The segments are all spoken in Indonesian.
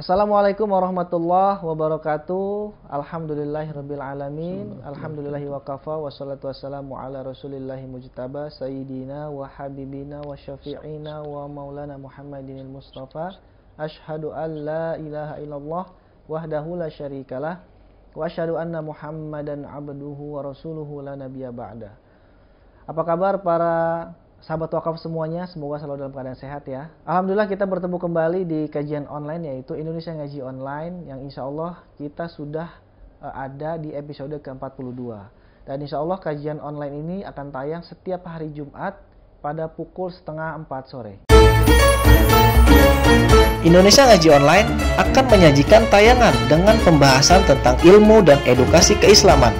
Assalamualaikum warahmatullahi wabarakatuh. Alhamdulillahirabbil alamin. Alhamdulillahi wa kafa wassalatu wassalamu ala rasulillahi mujtaba sayyidina wa habibina wa syafi'ina wa maulana Muhammadinil Mustafa. Asyhadu an la ilaha illallah wahdahu la syarikalah wa asyhadu anna Muhammadan abduhu wa rasuluhu la nabiyya ba'da. Apa kabar para sahabat wakaf semuanya, semoga selalu dalam keadaan sehat ya. Alhamdulillah kita bertemu kembali di kajian online yaitu Indonesia Ngaji Online yang insya Allah kita sudah ada di episode ke-42. Dan insya Allah kajian online ini akan tayang setiap hari Jumat pada pukul 3:30 sore. Indonesia Ngaji Online akan menyajikan tayangan dengan pembahasan tentang ilmu dan edukasi keislaman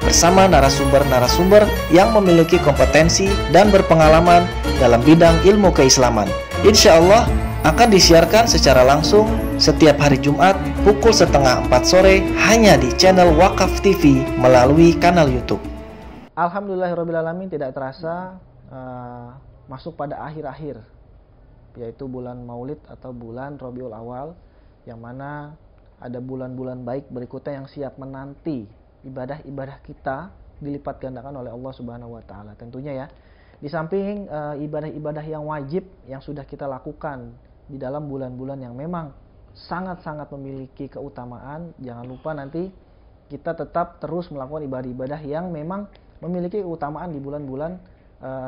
bersama narasumber-narasumber yang memiliki kompetensi dan berpengalaman dalam bidang ilmu keislaman. Insya Allah akan disiarkan secara langsung setiap hari Jumat pukul 3:30 sore hanya di channel Wakaf TV melalui kanal YouTube. Alhamdulillahirrabbilalamin, tidak terasa masuk pada akhir-akhir, yaitu bulan Maulid atau bulan Rabiul Awal, yang mana ada bulan-bulan baik berikutnya yang siap menanti ibadah-ibadah kita dilipat gandakan oleh Allah Subhanahu wa taala. Tentunya ya, di samping ibadah-ibadah yang wajib yang sudah kita lakukan di dalam bulan-bulan yang memang sangat-sangat memiliki keutamaan, jangan lupa nanti kita tetap terus melakukan ibadah-ibadah yang memang memiliki keutamaan di bulan-bulan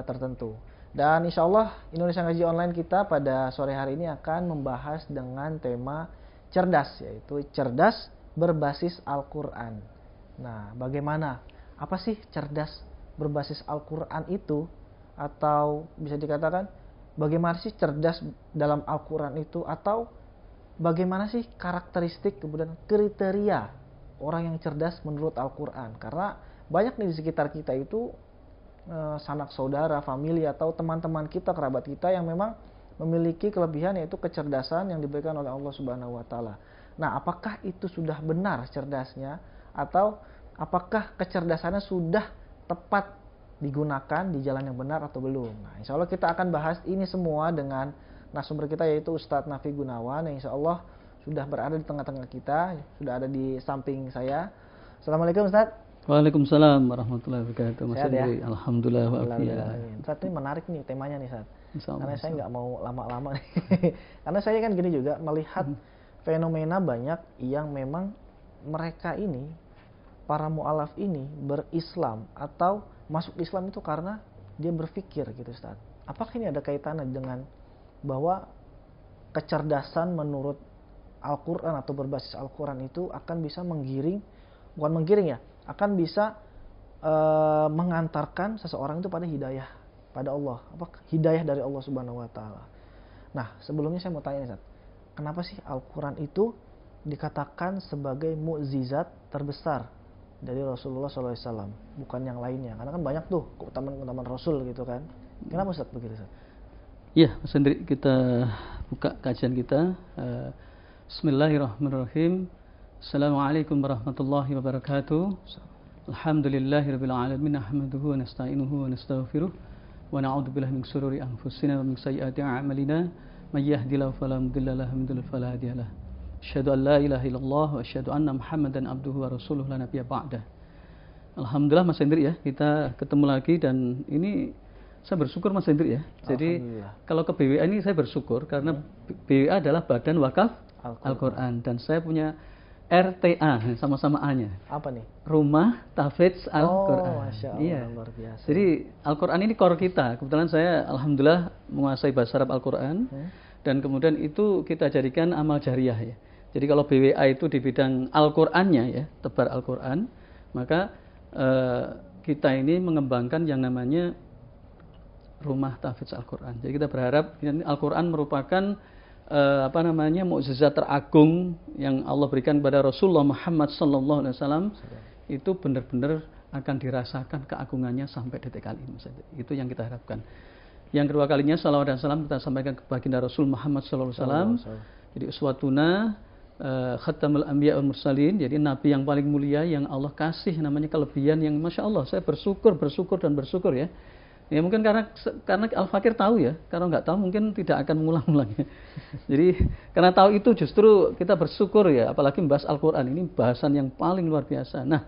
tertentu. Dan insya Allah Indonesia Ngaji Online kita pada sore hari ini akan membahas dengan tema cerdas, yaitu cerdas berbasis Al-Quran. Nah, bagaimana? Apa sih cerdas berbasis Al-Quran itu? Atau bisa dikatakan, bagaimana sih cerdas dalam Al-Quran itu? Atau bagaimana sih karakteristik kemudian kriteria orang yang cerdas menurut Al-Quran? Karena banyak nih di sekitar kita itu sanak saudara, famili, atau teman-teman kita, kerabat kita yang memang memiliki kelebihan, yaitu kecerdasan yang diberikan oleh Allah Subhanahu wa taala. Nah, apakah itu sudah benar cerdasnya? Atau apakah kecerdasannya sudah tepat digunakan di jalan yang benar atau belum? Nah, insya Allah kita akan bahas ini semua dengan narasumber kita, yaitu Ustadz Nafi Gunawan, yang insya Allah sudah berada di tengah-tengah kita, sudah ada di samping saya. Assalamualaikum Ustadz. Waalaikumsalam warahmatullahi wabarakatuh. Mas Sehat ya? Alhamdulillah wa'afiyah. Ustadz, ini menarik nih temanya nih Ustadz. Karena saya nggak mau lama-lama nih. Karena saya kan gini juga melihat fenomena banyak yang memang mereka ini, para mu'alaf ini berislam atau masuk Islam itu karena dia berpikir gitu Ustaz. Apakah ini ada kaitannya dengan bahwa kecerdasan menurut Al-Quran atau berbasis Al-Quran itu akan bisa akan bisa mengantarkan seseorang itu pada hidayah, pada Allah, hidayah dari Allah Subhanahu wa taala. Nah, sebelumnya saya mau tanya Ustaz, kenapa sih Al-Quran itu dikatakan sebagai mukjizat terbesar dari Rasulullah SAW, bukan yang lainnya? Karena kan banyak tuh keutamaan Rasul gitu kan. Kenapa Ustaz begitu Ustaz? Iya, Mas Hendri, kita buka kajian kita. Bismillahirrahmanirrahim. Assalamualaikum warahmatullahi wabarakatuh. Alhamdulillahirabbil alamin, nahmaduhu wa nasta'inuhu wa nastaghfiruh wa na'udzu billahi min shururi anfusina wa min sayyiati a'malina. May yahdihillahu fala mudilla lahu wa may yudlil fala hadiya lahu. Asyhadu an la ilaha illallah wa asyhadu anna Muhammadan abduhu wa rasuluhu la nabiyya ba'dah. Alhamdulillah Mas Hendri ya, kita ketemu lagi, dan ini saya bersyukur Mas Hendri ya. Jadi kalau ke BWA ini saya bersyukur karena BWA adalah Badan Wakaf Al-Quran, dan saya punya RTA, sama-sama A-nya. Apa nih? Rumah Tahfidz Al-Quran. Oh, Masya Allah, iya. Luar biasa. Jadi Al-Quran ini core kita. Kebetulan saya alhamdulillah menguasai bahasa Arab Al-Quran, dan kemudian itu kita jadikan amal jariah ya. Jadi kalau BWA itu di bidang Al-Qur'annya ya, tebar Al-Qur'an, maka kita ini mengembangkan yang namanya Rumah Tahfidz Al-Qur'an. Jadi kita berharap Al-Qur'an merupakan mukjizat teragung yang Allah berikan kepada Rasulullah Muhammad SAW, itu benar-benar akan dirasakan keagungannya sampai detik kali ini. Itu yang kita harapkan. Yang kedua kalinya salawat dan salam kita sampaikan ke baginda Rasul Muhammad SAW. Jadi uswatuna khatamul anbiya wal mursalin, jadi nabi yang paling mulia yang Allah kasih namanya kelebihan yang Masya Allah, saya bersyukur ya. Ya mungkin karena Al-Fakir tahu ya, kalau nggak tahu mungkin tidak akan mengulang-ulangnya. Jadi karena tahu itu justru kita bersyukur ya, apalagi membahas Al-Quran, ini bahasan yang paling luar biasa. Nah,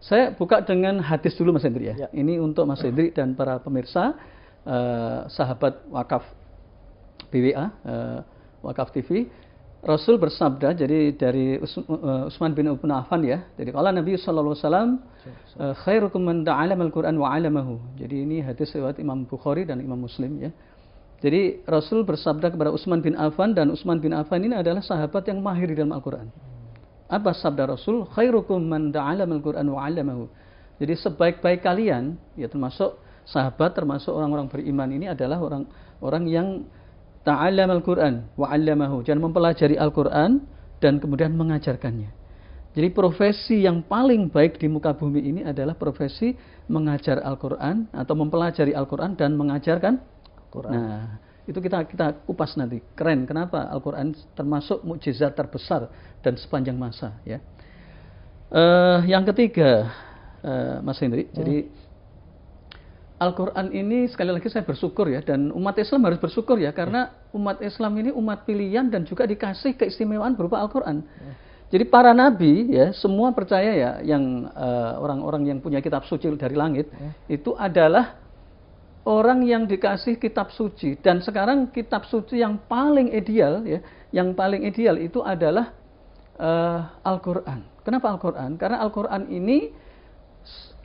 saya buka dengan hadis dulu Mas Hendri ya. Ini untuk Mas Hendri dan para pemirsa, sahabat Wakaf BWA, Wakaf TV. Rasul bersabda, jadi dari Utsman bin Affan ya. Jadi kalau Nabi sallallahu alaihi wasallam, khairukum man ta'allama al-Qur'an wa 'allamahu. Jadi ini hadis riwayat Imam Bukhari dan Imam Muslim ya. Jadi Rasul bersabda kepada Utsman bin Affan, dan Utsman bin Affan ini adalah sahabat yang mahir di dalam Al-Qur'an. Apa sabda Rasul? Khairukum man ta'allama al-Qur'an wa 'allamahu. Jadi sebaik-baik kalian, ya termasuk sahabat, termasuk orang-orang beriman ini adalah orang yang ta'allam al-Quran wa 'allamahu, jangan mempelajari Al-Quran dan kemudian mengajarkannya. Jadi profesi yang paling baik di muka bumi ini adalah profesi mengajar Al-Quran atau mempelajari Al-Quran dan mengajarkan Al-Quran. Nah, itu kita kupas nanti. Keren, kenapa Al-Quran termasuk mukjizat terbesar dan sepanjang masa ya. Yang ketiga, Mas Hendri, jadi Al-Quran ini sekali lagi saya bersyukur ya, dan umat Islam harus bersyukur ya, karena umat Islam ini umat pilihan dan juga dikasih keistimewaan berupa Al-Quran. Jadi para nabi ya, semua percaya ya, yang orang-orang yang punya kitab suci dari langit itu adalah orang yang dikasih kitab suci. Dan sekarang kitab suci yang paling ideal ya, yang paling ideal itu adalah Al-Quran. Kenapa Al-Quran? Karena Al-Quran ini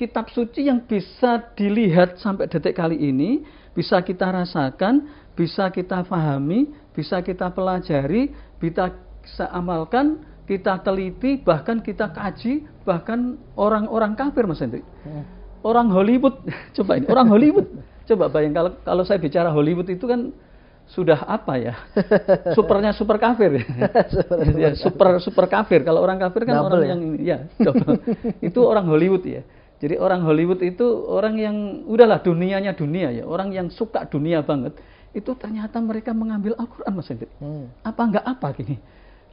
kitab suci yang bisa dilihat sampai detik kali ini, bisa kita rasakan, bisa kita pahami, bisa kita pelajari, bisa amalkan, kita teliti, bahkan kita kaji, bahkan orang-orang kafir Mas Hendri. Orang Hollywood, coba ini, orang Hollywood. Coba bayang kalau saya bicara Hollywood itu kan sudah apa ya? Supernya super kafir. Ya, super kafir. Kalau orang kafir kan double orang yang ya, double. Itu orang Hollywood ya. Jadi orang Hollywood itu orang yang udahlah dunianya dunia ya, orang yang suka dunia banget. Itu ternyata mereka mengambil Al-Quran Mas Hendri. Apa enggak apa gini.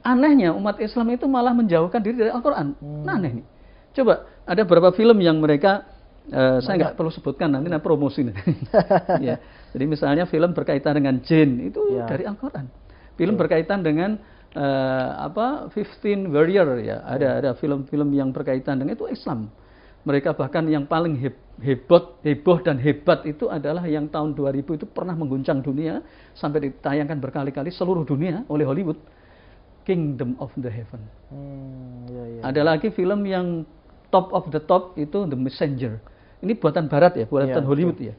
Anehnya umat Islam itu malah menjauhkan diri dari Al-Quran. Nah, aneh nih. Coba ada beberapa film yang mereka saya nggak perlu sebutkan nanti promosi. Ya. Jadi misalnya film berkaitan dengan jin itu dari Al-Quran. Film berkaitan dengan 15 Warrior ya. Ada film-film yang berkaitan dengan itu Islam. Mereka bahkan yang paling heboh dan hebat itu adalah yang tahun 2000 itu pernah mengguncang dunia sampai ditayangkan berkali-kali seluruh dunia oleh Hollywood, Kingdom of the Heaven. Ada lagi film yang top of the top itu The Messenger. Ini buatan Barat ya, buatan Hollywood ya.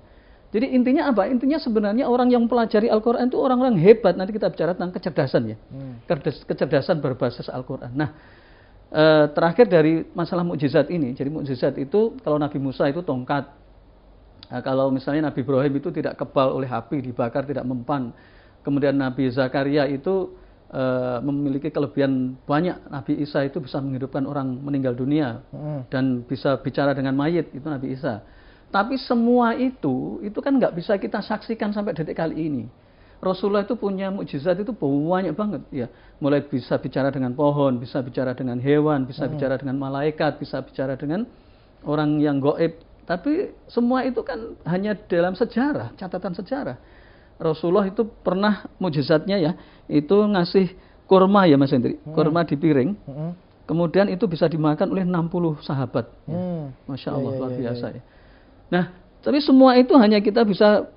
Jadi intinya apa? Intinya sebenarnya orang yang mempelajari Al-Quran itu orang-orang hebat. Nanti kita bicara tentang kecerdasan ya, kecerdasan berbasis Al-Quran. Nah, terakhir dari masalah mukjizat ini, jadi mukjizat itu kalau Nabi Musa itu tongkat, kalau misalnya Nabi Ibrahim itu tidak kebal oleh api, dibakar tidak mempan, kemudian Nabi Zakaria itu memiliki kelebihan banyak, Nabi Isa itu bisa menghidupkan orang meninggal dunia dan bisa bicara dengan mayit, itu Nabi Isa. Tapi semua itu kan nggak bisa kita saksikan sampai detik kali ini. Rasulullah itu punya mukjizat itu banyak banget ya. Mulai bisa bicara dengan pohon, bisa bicara dengan hewan, bisa bicara dengan malaikat, bisa bicara dengan orang yang gaib. Tapi semua itu kan hanya dalam sejarah, catatan sejarah. Rasulullah itu pernah mukjizatnya ya, itu ngasih kurma ya Mas Hendri, kurma di piring. Kemudian itu bisa dimakan oleh 60 sahabat. Ya. Masya Allah, luar biasa ya. Nah, tapi semua itu hanya kita bisa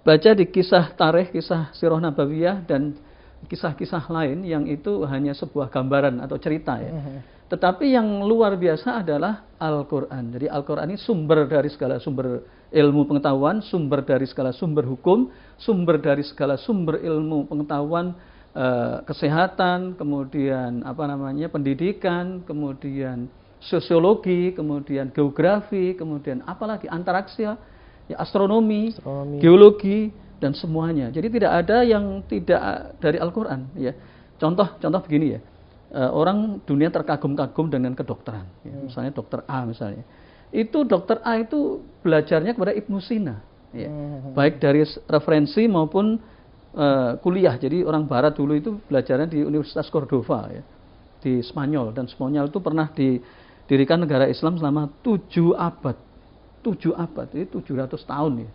baca di kisah tarikh, kisah sirah nabawiyah dan kisah-kisah lain yang itu hanya sebuah gambaran atau cerita ya. Tetapi yang luar biasa adalah Al-Quran. Jadi Al-Quran ini sumber dari segala sumber ilmu pengetahuan, sumber dari segala sumber hukum, sumber dari segala sumber ilmu pengetahuan, kesehatan, kemudian pendidikan, kemudian sosiologi, kemudian geografi, kemudian apalagi antaraksi. Ya, astronomi, geologi dan semuanya. Jadi tidak ada yang tidak dari Al-Quran. Ya. Contoh begini ya, orang dunia terkagum-kagum dengan kedokteran. Ya. Misalnya dokter A misalnya, itu dokter A itu belajarnya kepada Ibnu Sina. Ya. Baik dari referensi maupun kuliah. Jadi orang Barat dulu itu belajarnya di Universitas Cordova ya, di Spanyol, dan Spanyol itu pernah didirikan negara Islam selama 7 abad. 7 abad, jadi 700 tahun ya.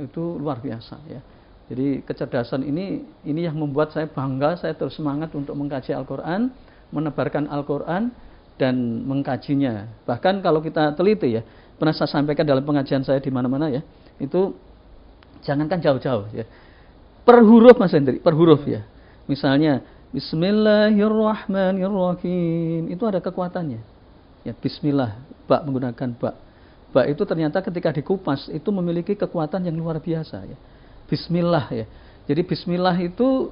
Itu luar biasa ya. Jadi kecerdasan ini yang membuat saya bangga, saya terus semangat untuk mengkaji Al-Quran, menebarkan Al-Quran dan mengkajinya. Bahkan kalau kita teliti ya, pernah saya sampaikan dalam pengajian saya di mana-mana ya, itu jangankan jauh-jauh ya. Per huruf Mas Hendri, per huruf ya. Misalnya Bismillahirrahmanirrahim, itu ada kekuatannya. Ya, bismillah, ba menggunakan ba. Ba itu ternyata ketika dikupas itu memiliki kekuatan yang luar biasa ya. Bismillah ya. Jadi bismillah itu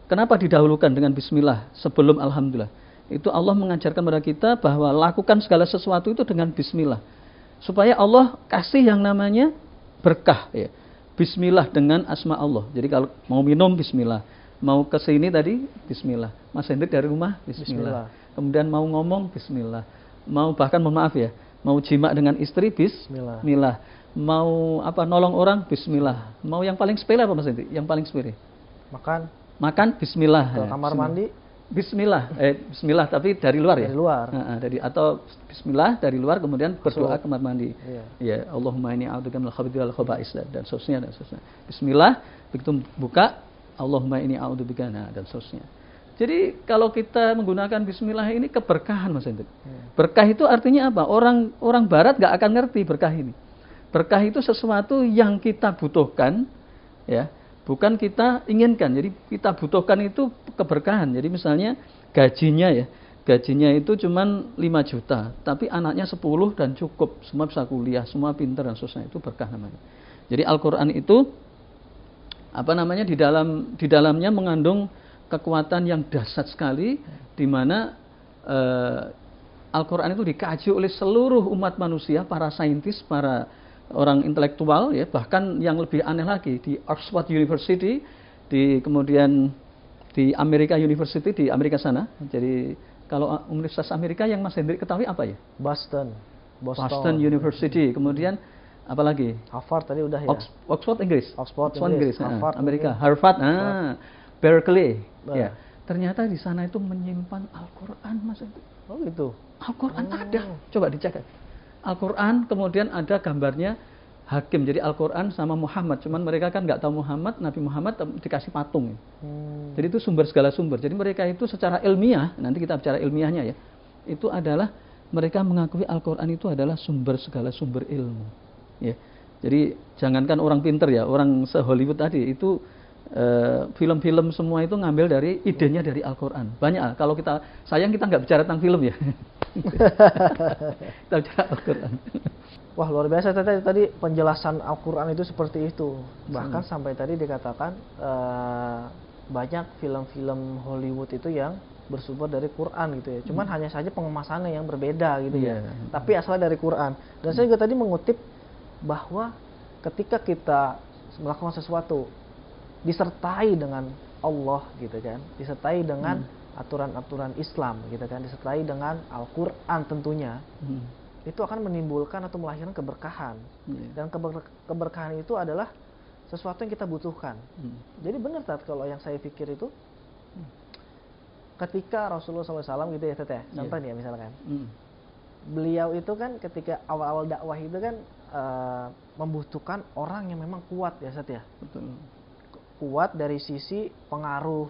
kenapa didahulukan dengan bismillah sebelum alhamdulillah? Itu Allah mengajarkan kepada kita bahwa lakukan segala sesuatu itu dengan bismillah. Supaya Allah kasih yang namanya berkah ya. Bismillah dengan asma Allah. Jadi kalau mau minum bismillah, mau ke sini tadi bismillah. Mas Hendrik dari rumah bismillah. Kemudian mau ngomong bismillah. Mau bahkan mohon maaf ya, mau jima dengan istri bismillah. Mau nolong orang bismillah. Mau yang paling sepele apa Mas Hendrik? Yang paling sepele. Makan bismillah. Ke kamar mandi bismillah. Bismillah tapi dari luar ya. Dari luar. Atau bismillah dari luar kemudian berdoa kamar mandi. Ya, Allahumma inni a'udzubika minal khabuthi wal khaba'is dan seterusnya. Bismillah, begitu buka Allahumma inni a'udzubika dan seterusnya. Jadi kalau kita menggunakan bismillah ini keberkahan Mas Hendrik. Berkah itu artinya apa? Orang barat gak akan ngerti berkah ini. Berkah itu sesuatu yang kita butuhkan ya, bukan kita inginkan. Jadi kita butuhkan itu keberkahan. Jadi misalnya gajinya itu cuman 5 juta, tapi anaknya 10 dan cukup, semua bisa kuliah, semua pintar dan seterusnya, itu berkah namanya. Jadi Al-Qur'an itu di dalamnya mengandung kekuatan yang dahsyat sekali, di mana Al-Quran itu dikaji oleh seluruh umat manusia, para saintis, para orang intelektual, ya, bahkan yang lebih aneh lagi di Oxford University, kemudian di Amerika University di Amerika sana. Jadi kalau Universitas Amerika yang Mas Hendrik ketahui apa ya? Boston University, kemudian apalagi? Harvard tadi udah ya. Oxford Inggris. Harvard, Harvard. Berkeley. Ya. Ternyata di sana itu menyimpan Al-Quran, Mas. Oh gitu. Al-Quran ada. Coba dicek. Al-Quran kemudian ada gambarnya hakim. Jadi Al-Quran sama Muhammad. Cuman mereka kan nggak tahu Muhammad, Nabi Muhammad dikasih patung. Jadi itu segala sumber. Jadi mereka itu secara ilmiah, nanti kita bicara ilmiahnya ya. Itu adalah mereka mengakui Al-Quran itu adalah segala sumber ilmu. Ya. Jadi jangankan orang pinter ya, orang se-Hollywood tadi itu film-film semua itu ngambil dari idenya dari Al-Quran. Banyak. Kalau kita nggak bicara tentang film ya. Kita bicara Al-Quran. Wah, luar biasa tadi penjelasan Al-Quran itu seperti itu. Bahkan sampai tadi dikatakan banyak film-film Hollywood itu yang bersumber dari Quran gitu ya. Cuman hanya saja pengemasannya yang berbeda gitu ya. Tapi asalnya dari Quran. Dan saya juga tadi mengutip bahwa ketika kita melakukan sesuatu disertai dengan Allah gitu kan, disertai dengan aturan-aturan Islam gitu kan, disertai dengan Al-Quran tentunya, itu akan menimbulkan atau melahirkan keberkahan. Dan keberkahan itu adalah sesuatu yang kita butuhkan. Jadi benar Tat, kalau yang saya pikir itu ketika Rasulullah SAW gitu ya Teteh, contoh nih ya misalkan, beliau itu kan ketika awal-awal dakwah itu kan membutuhkan orang yang memang kuat ya Tat ya. Betul. Kuat dari sisi pengaruh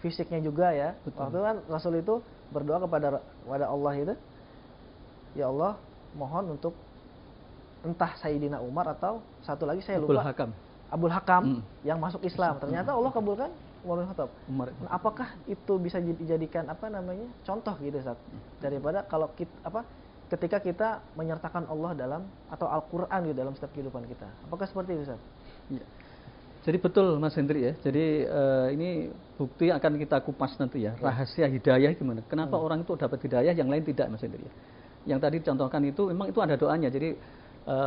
fisiknya juga ya. Betul. Waktu kan Rasul itu berdoa kepada Allah itu, ya Allah mohon untuk entah Sayyidina Umar atau satu lagi saya lupa, Abul Hakam yang masuk Islam. Ternyata Allah kabulkan Umar bin Khattab. Nah, apakah itu bisa dijadikan contoh gitu Ustaz? Daripada kalau ketika kita menyertakan Allah dalam atau Al-Quran di dalam setiap kehidupan kita. Apakah seperti itu Ustaz? Ya. Jadi betul Mas Hendri ya. Jadi ini bukti akan kita kupas nanti ya. Rahasia hidayah gimana? Kenapa orang itu dapat hidayah, yang lain tidak Mas Hendri ya? Yang tadi contohkan itu memang itu ada doanya. Jadi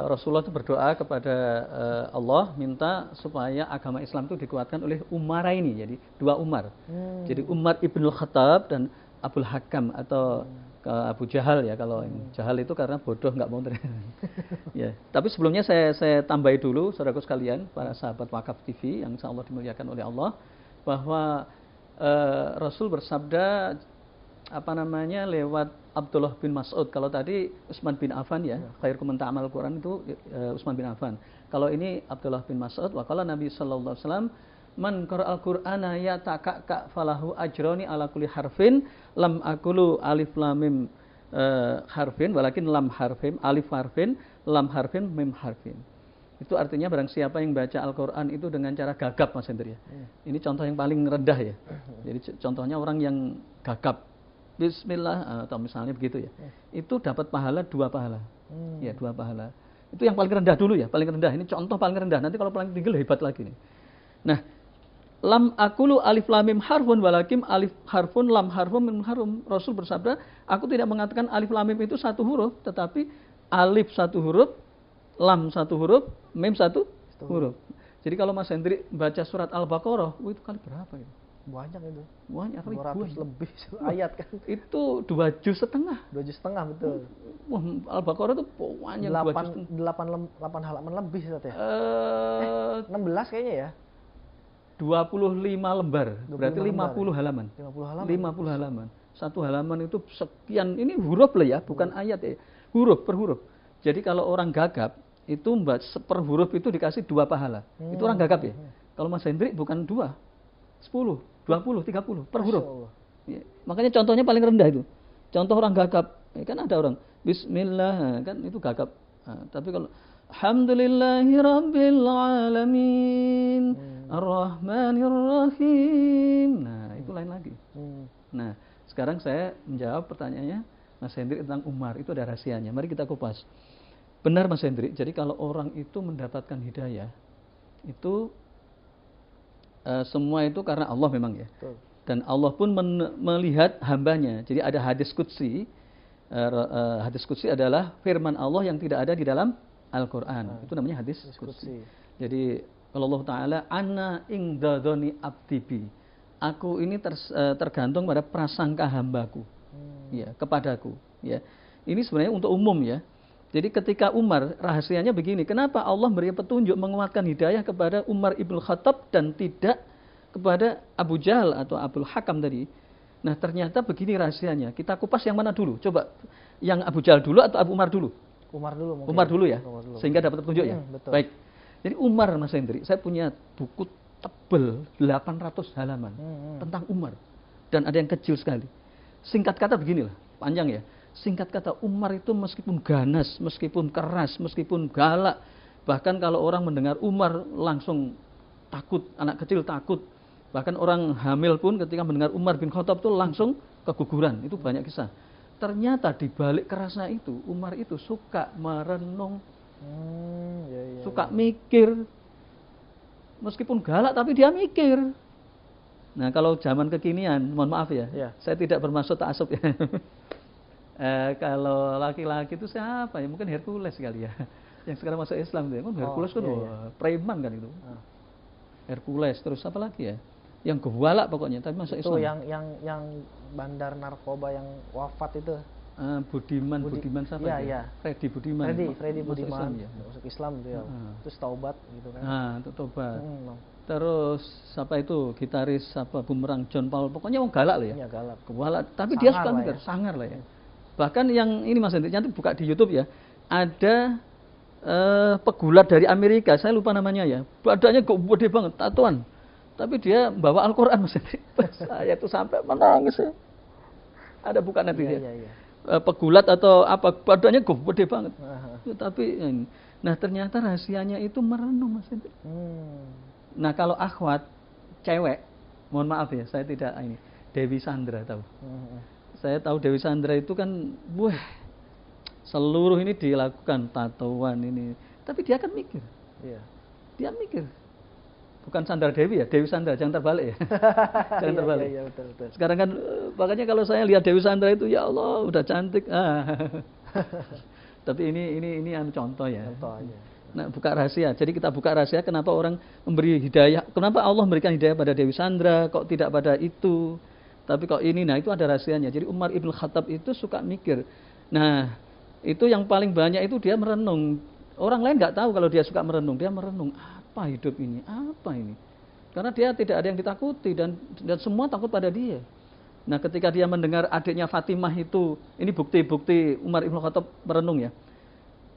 Rasulullah itu berdoa kepada Allah minta supaya agama Islam itu dikuatkan oleh Umaraini. Jadi 2 Umar. Jadi Umar Ibnul Khattab dan Abul Hakam atau Abu Jahal ya, kalau Jahal itu karena bodoh nggak mau ya. Tapi sebelumnya saya tambahi dulu saudaraku sekalian, para sahabat Wakaf TV yang insyaallah dimuliakan oleh Allah, bahwa Rasul bersabda lewat Abdullah bin Mas'ud. Kalau tadi Utsman bin Affan ya, khairukum man ta'amal Quran itu Utsman bin Affan. Kalau ini Abdullah bin Mas'ud, wa qala Nabi sallallahu alaihi wasallam, man qara'al Qur'ana yata'aka falahu ajroni ala kulli harfin lam aqulu alif lam mim harfin walakin lam harfin alif harfin lam harfin mim harfin. Itu artinya barang siapa yang baca Al-Qur'an itu dengan cara gagap, Mas Hendri ya. Ini contoh yang paling rendah ya. Jadi contohnya orang yang gagap Bismillah atau misalnya begitu ya. Itu dapat pahala 2 pahala. Ya, 2 pahala. Itu yang paling rendah dulu ya, paling rendah. Ini contoh paling rendah. Nanti kalau paling tinggi hebat lagi nih. Nah, lam aqulu alif lam mim harfun walakin alif harfun lam harfun mim harfun. Rasul bersabda, aku tidak mengatakan alif lam mim itu 1 huruf, tetapi alif 1 huruf, lam 1 huruf, mim 1 huruf. Jadi kalau Mas Hendri baca surat Al-Baqarah, itu kali berapa itu? Banyak itu. Banyak, 200 lebih ayat kan. Itu 2,5 juz. 2 juz setengah betul. Wah, Al-Baqarah itu banyak 8 halaman lebih Ustaz ya. 16 kayaknya ya. 25 lembar. Berarti 50 halaman. 50 halaman. 1 halaman itu sekian, ini huruf lah ya, bukan ayat ya. Huruf per huruf. Jadi kalau orang gagap itu per huruf itu dikasih 2 pahala. Itu orang gagap ya. Kalau Mas Hendri bukan 2, 10, 20, 30 per huruf. Ya, makanya contohnya paling rendah itu. Contoh orang gagap, ya kan ada orang Bismillah, kan itu gagap. Nah, tapi kalau Alhamdulillahirabbil alamin Ar-Rahmanir-Rahim. Nah, itu lain lagi. Nah, sekarang saya menjawab pertanyaannya Mas Hendri tentang Umar. Itu ada rahasianya. Mari kita kupas. Benar Mas Hendri. Jadi kalau orang itu mendapatkan hidayah, itu semua itu karena Allah memang ya. Betul. Dan Allah pun melihat hambanya. Jadi ada hadis qudsi. Hadis qudsi adalah firman Allah yang tidak ada di dalam Al-Quran. Itu namanya hadis qudsi. Jadi kalau Allah Ta'ala, Ana ingdadoni abdibi. Aku ini tergantung pada prasangka hambaku. Ya, kepadaku. Ya. Ini sebenarnya untuk umum ya. Jadi ketika Umar, rahasianya begini, kenapa Allah beri petunjuk menguatkan hidayah kepada Umar ibn Khattab dan tidak kepada Abu Jahal atau Abdul Hakam tadi. Nah ternyata begini rahasianya, kita kupas yang mana dulu? Coba, yang Abu Jahal dulu atau Abu Umar dulu? Umar dulu mungkin. Umar dulu ya, Umar dulu. Sehingga dapat petunjuk ya? Betul. Baik, jadi Umar Mas Hendri, saya punya buku tebel 800 halaman tentang Umar. Dan ada yang kecil sekali. Singkat kata beginilah, panjang ya. Singkat kata, Umar itu meskipun ganas, meskipun keras, meskipun galak, bahkan kalau orang mendengar Umar langsung takut, anak kecil takut. Bahkan orang hamil pun ketika mendengar Umar bin Khattab itu langsung keguguran. Itu banyak kisah. Ternyata di balik kerasnya itu, Umar itu suka merenung, suka mikir. Meskipun galak tapi dia mikir. Nah kalau zaman kekinian, mohon maaf ya, saya tidak bermaksud ta'assub ya. Kalau laki-laki itu siapa ya? Mungkin Hercules kali ya. Yang sekarang masuk Islam dia. Kan Hercules kan preman kan itu. Hercules terus apa lagi ya? Yang gewalak pokoknya tapi masuk Islam. Itu yang bandar narkoba yang wafat itu. Budiman siapa ya? Freddy Budiman. Freddy Budiman ya. Masuk Islam itu ya. Terus taubat gitu kan. Nah, itu taubat. Terus siapa itu? Gitaris apa Bumerang John Paul. Pokoknya orang galak lah ya. Iya, galak. Gewalak, tapi sangar dia suka mikir, sangar lah ya. Bahkan yang ini Mas Hendri, nanti buka di YouTube ya, ada pegulat dari Amerika, saya lupa namanya ya, badannya gede banget, tatoan, tapi dia bawa Al-Quran Mas Hendri. Saya tuh sampai menangis ya. Ada buka nanti ya. Pegulat atau apa, badannya gede banget. Tapi, nah ternyata rahasianya itu merenung Mas Hendri. Nah kalau akhwat, cewek, mohon maaf ya, saya tidak ini, Dewi Sandra tahu. Saya tahu Dewi Sandra itu kan, seluruh ini dilakukan tatoan ini. Tapi dia kan mikir. Iya. Dia mikir. Bukan Sandra Dewi ya, Dewi Sandra, jangan terbalik ya. Jangan terbalik. Iya, betul. Sekarang kan, makanya kalau saya lihat Dewi Sandra itu, ya Allah, udah cantik. Tapi ini contoh ya. Contoh aja. Nah, buka rahasia. Jadi kita buka rahasia kenapa orang memberi hidayah, kenapa Allah memberikan hidayah pada Dewi Sandra, kok tidak pada itu. Tapi kok ini, nah itu ada rahasianya. Jadi Umar ibn Khattab itu suka mikir. Nah, itu yang paling banyak itu dia merenung. Orang lain nggak tahu kalau dia suka merenung. Dia merenung, apa hidup ini? Apa ini? Karena dia tidak ada yang ditakuti dan semua takut pada dia. Nah, ketika dia mendengar adiknya Fatimah itu, ini bukti-bukti Umar Ibn Khattab merenung ya.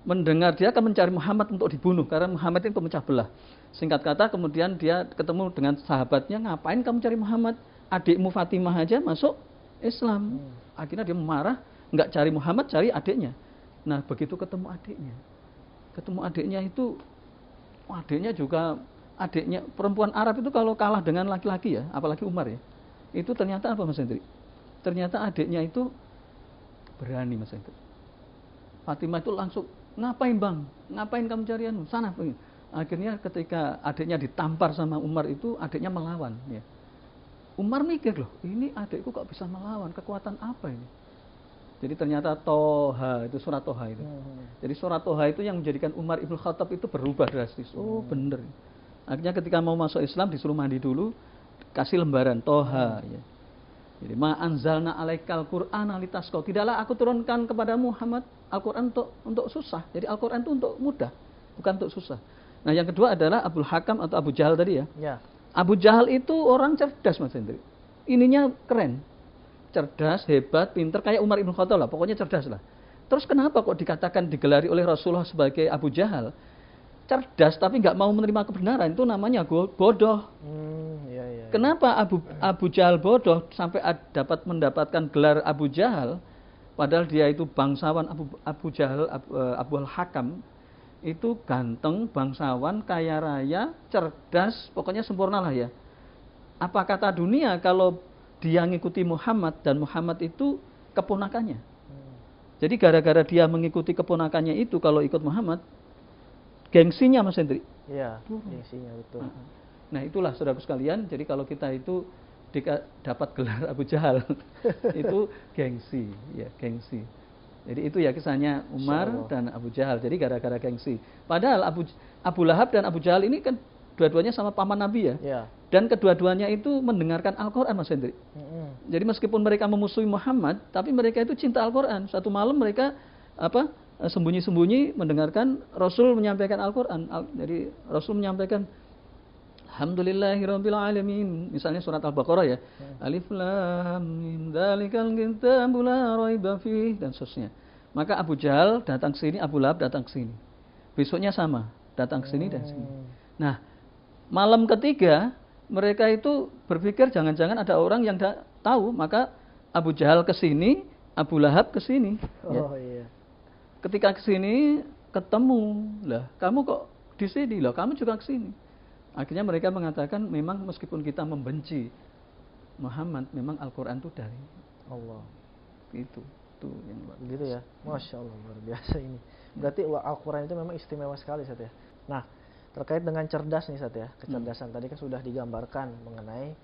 Mendengar dia akan mencari Muhammad untuk dibunuh karena Muhammad itu memecah belah. Singkat kata kemudian dia ketemu dengan sahabatnya, ngapain kamu cari Muhammad? Adikmu Fatimah aja masuk Islam. Akhirnya dia marah, nggak cari Muhammad, cari adiknya. Nah, begitu ketemu adiknya itu, adiknya juga, adiknya perempuan Arab itu kalau kalah dengan laki-laki ya, apalagi Umar ya, itu ternyata apa Mas Hendri? Ternyata adiknya itu berani Mas Hendri. Fatimah itu langsung, ngapain bang? Ngapain kamu cari anu? Sana. Akhirnya ketika adiknya ditampar sama Umar itu, adiknya melawan ya. Umar mikir loh, ini adikku kok bisa melawan, kekuatan apa ini? Jadi ternyata Toha, itu surat Toha itu. Jadi surat Toha itu yang menjadikan Umar Ibn Khattab itu berubah drastis. Oh bener. Akhirnya ketika mau masuk Islam disuruh mandi dulu, kasih lembaran Toha. Ya. Jadi ma anzalna alaikal Qur'ana litasqa. Tidaklah aku turunkan kepada Muhammad Al-Quran untuk susah. Jadi Al-Quran itu untuk mudah, bukan untuk susah. Nah yang kedua adalah Abul Hakam atau Abu Jahal tadi ya. Abu Jahal itu orang cerdas Mas Hendri. Ininya keren. Cerdas, hebat, pinter, kayak Umar Ibn Khattab lah. Pokoknya cerdas lah. Terus kenapa kok dikatakan digelari oleh Rasulullah sebagai Abu Jahal? Cerdas tapi nggak mau menerima kebenaran. Itu namanya bodoh. Kenapa Abu Jahal bodoh sampai dapat mendapatkan gelar Abu Jahal? Padahal dia itu bangsawan Abu Jahal, Abu Al-Hakam. Itu ganteng, bangsawan, kaya raya, cerdas, pokoknya sempurna lah ya. Apa kata dunia kalau dia ngikuti Muhammad dan Muhammad itu keponakannya? Jadi gara-gara dia mengikuti keponakannya itu, kalau ikut Muhammad, gengsinya Mas Hendri. Iya, gengsinya betul. Nah itulah saudaraku sekalian, jadi kalau kita itu dapat gelar Abu Jahal, itu gengsi, ya gengsi. Jadi itu ya kisahnya Umar dan Abu Jahal. Jadi gara-gara gengsi. Padahal Abu Lahab dan Abu Jahal ini kan dua-duanya sama paman Nabi ya. Dan kedua-duanya itu mendengarkan Al-Quran Mas Hendri. Jadi meskipun mereka memusuhi Muhammad, tapi mereka itu cinta Al-Quran. Suatu malam mereka sembunyi-sembunyi mendengarkan Rasul menyampaikan Al-Quran. Jadi Rasul menyampaikan Alhamdulillahirabbil alamin. Misalnya surat Al-Baqarah ya. Alif lam mim dzalikal kitabul la raiba fihi dan seterusnya. Maka Abu Jahal datang ke sini, Abu Lahab datang ke sini. Besoknya sama, datang ke sini dan sini. Nah, malam ketiga mereka itu berpikir jangan-jangan ada orang yang tahu, maka Abu Jahal ke sini, Abu Lahab ke sini. Ya. Ketika ke sini ketemu, lah kamu kok di sini, lah kamu juga ke sini. Akhirnya mereka mengatakan memang meskipun kita membenci Muhammad, memang Al-Quran itu dari Allah. Itu yang luar biasa. Gitu ya. Masya Allah, luar biasa ini. Berarti Al-Quran itu memang istimewa sekali Sat ya. Nah, terkait dengan cerdas nih Sat ya. Kecerdasan tadi kan sudah digambarkan mengenai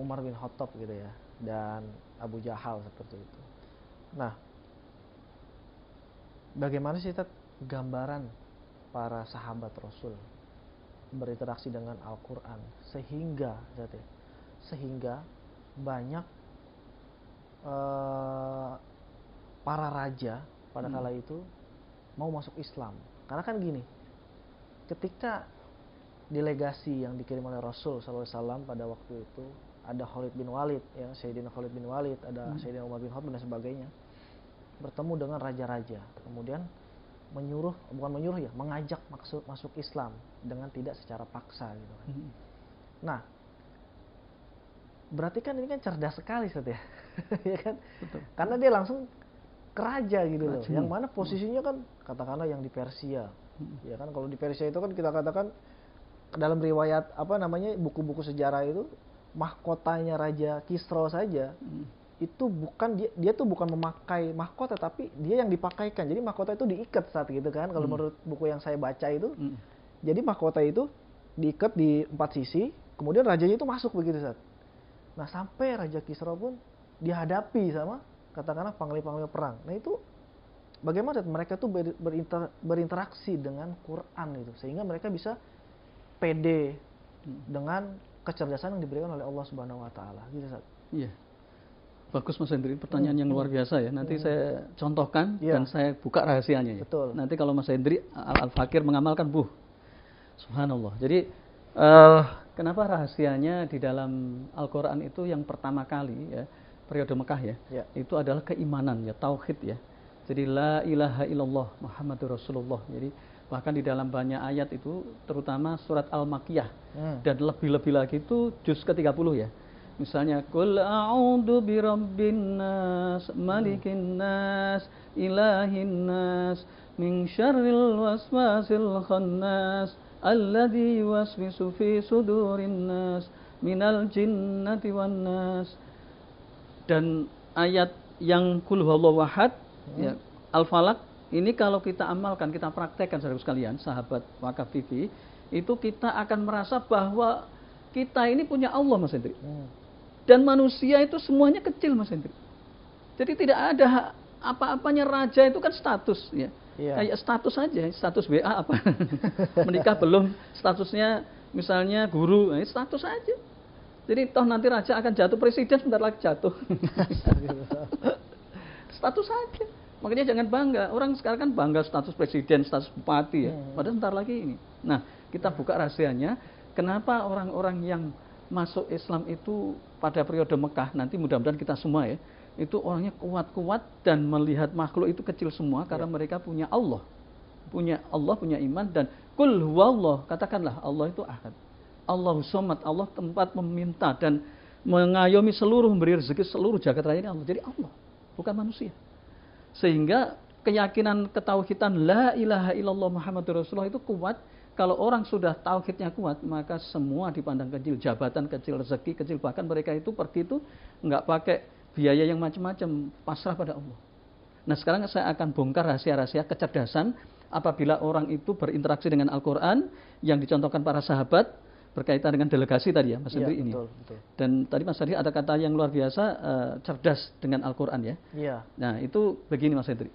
Umar bin Khattab gitu ya. Dan Abu Jahal seperti itu. Nah, bagaimana sih Sat gambaran para sahabat Rasul berinteraksi dengan Al-Quran sehingga banyak para raja pada kala itu mau masuk Islam. Karena kan gini, ketika delegasi yang dikirim oleh Rasul SAW pada waktu itu ada Khalid bin Walid, ya Sayyidina Khalid bin Walid, ada Sayyidina Umar bin Khattab dan sebagainya, bertemu dengan raja-raja, kemudian mengajak masuk Islam dengan tidak secara paksa gitu kan. Nah, berarti kan ini kan cerdas sekali Sat ya. Ya kan? Betul. Karena dia langsung ke raja gitu loh. Yang mana posisinya kan katakanlah yang di Persia. Ya kan kalau di Persia itu kan kita katakan dalam riwayat buku-buku sejarah itu mahkotanya Raja Kisra saja itu bukan dia tuh bukan memakai mahkota tapi dia yang dipakaikan. Jadi mahkota itu diikat saat gitu kan kalau menurut buku yang saya baca itu. Jadi mahkota itu diikat di 4 sisi, kemudian rajanya itu masuk begitu saat. Nah, sampai Raja Kisra pun dihadapi sama katakanlah panglima-panglima perang. Nah, itu bagaimana mereka tuh berinteraksi dengan Quran itu sehingga mereka bisa pede dengan kecerdasan yang diberikan oleh Allah Subhanahu wa taala gitu saat. Iya. Bagus Mas Hendri, pertanyaan yang luar biasa ya. Nanti saya contohkan dan saya buka rahasianya ya. Betul. Nanti kalau Mas Hendri Al-Fakir mengamalkan, subhanallah. Jadi Kenapa rahasianya di dalam Al-Quran itu yang pertama kali ya, periode Mekah ya, itu adalah keimanan ya, tauhid ya. Jadi la ilaha illallah Muhammadur Rasulullah. Jadi bahkan di dalam banyak ayat itu, terutama surat Al-Makkiyah dan lebih-lebih lagi itu juz ke-30 ya. Misalnya qul a'udzu birabbin nas, malikin nas, ilahin nas, min syarril waswasil khannas, alladzi yuwaswisu fi sudurin nas, minal jinnati wan nas. Dan ayat yang qul huwallahu ahad ya, Al-Falaq ini kalau kita amalkan, kita praktekkan saudara sekalian, sahabat Wakaf TV, itu kita akan merasa bahwa kita ini punya Allah, Mas Hendri. Dan manusia itu semuanya kecil, Mas Hendri. Jadi tidak ada apa-apanya. Raja itu kan status ya. Kayak status aja, status WA apa. Menikah belum, statusnya misalnya guru, status aja. Jadi toh nanti raja akan jatuh, presiden sebentar lagi jatuh. Status aja. Makanya jangan bangga. Orang sekarang kan bangga status presiden, status bupati ya. Padahal sebentar lagi ini. Nah, kita buka rahasianya. Kenapa orang-orang yang masuk Islam itu pada periode Mekah, nanti mudah-mudahan kita semua ya, itu orangnya kuat-kuat dan melihat makhluk itu kecil semua karena mereka punya Allah. Punya Allah, punya iman, dan kul huwallah, katakanlah Allah itu ahad. Allahu somad, Allah tempat meminta dan mengayomi seluruh, memberi rezeki seluruh jagat raya ini Allah. Jadi Allah, bukan manusia. Sehingga keyakinan ketauhidan la ilaha illallah Muhammadur Rasulullah itu kuat. Kalau orang sudah tauhidnya kuat, maka semua dipandang kecil, jabatan kecil, rezeki kecil, bahkan mereka itu pergi itu nggak pakai biaya yang macam-macam, pasrah pada Allah. Nah, sekarang saya akan bongkar rahasia-rahasia kecerdasan apabila orang itu berinteraksi dengan Al-Quran yang dicontohkan para sahabat berkaitan dengan delegasi tadi ya, Mas Hendri ini. Betul. Dan tadi Mas Hendri ada kata yang luar biasa, cerdas dengan Al-Quran ya. Iya. Nah, itu begini Mas Hendri.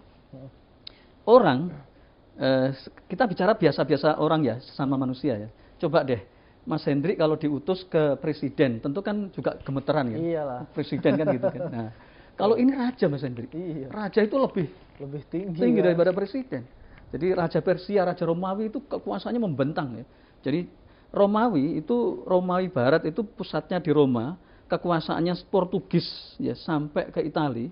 Orang kita bicara biasa-biasa orang ya, sama manusia ya. Coba deh, Mas Hendri kalau diutus ke presiden, tentu kan juga gemeteran kan? Iyalah. Presiden kan gitu kan. Nah, kalau ini raja Mas Hendri, raja itu lebih tinggi daripada presiden. Jadi raja Persia, raja Romawi itu kekuasaannya membentang ya. Jadi Romawi Barat itu pusatnya di Roma, kekuasaannya Portugis ya sampai ke Italia,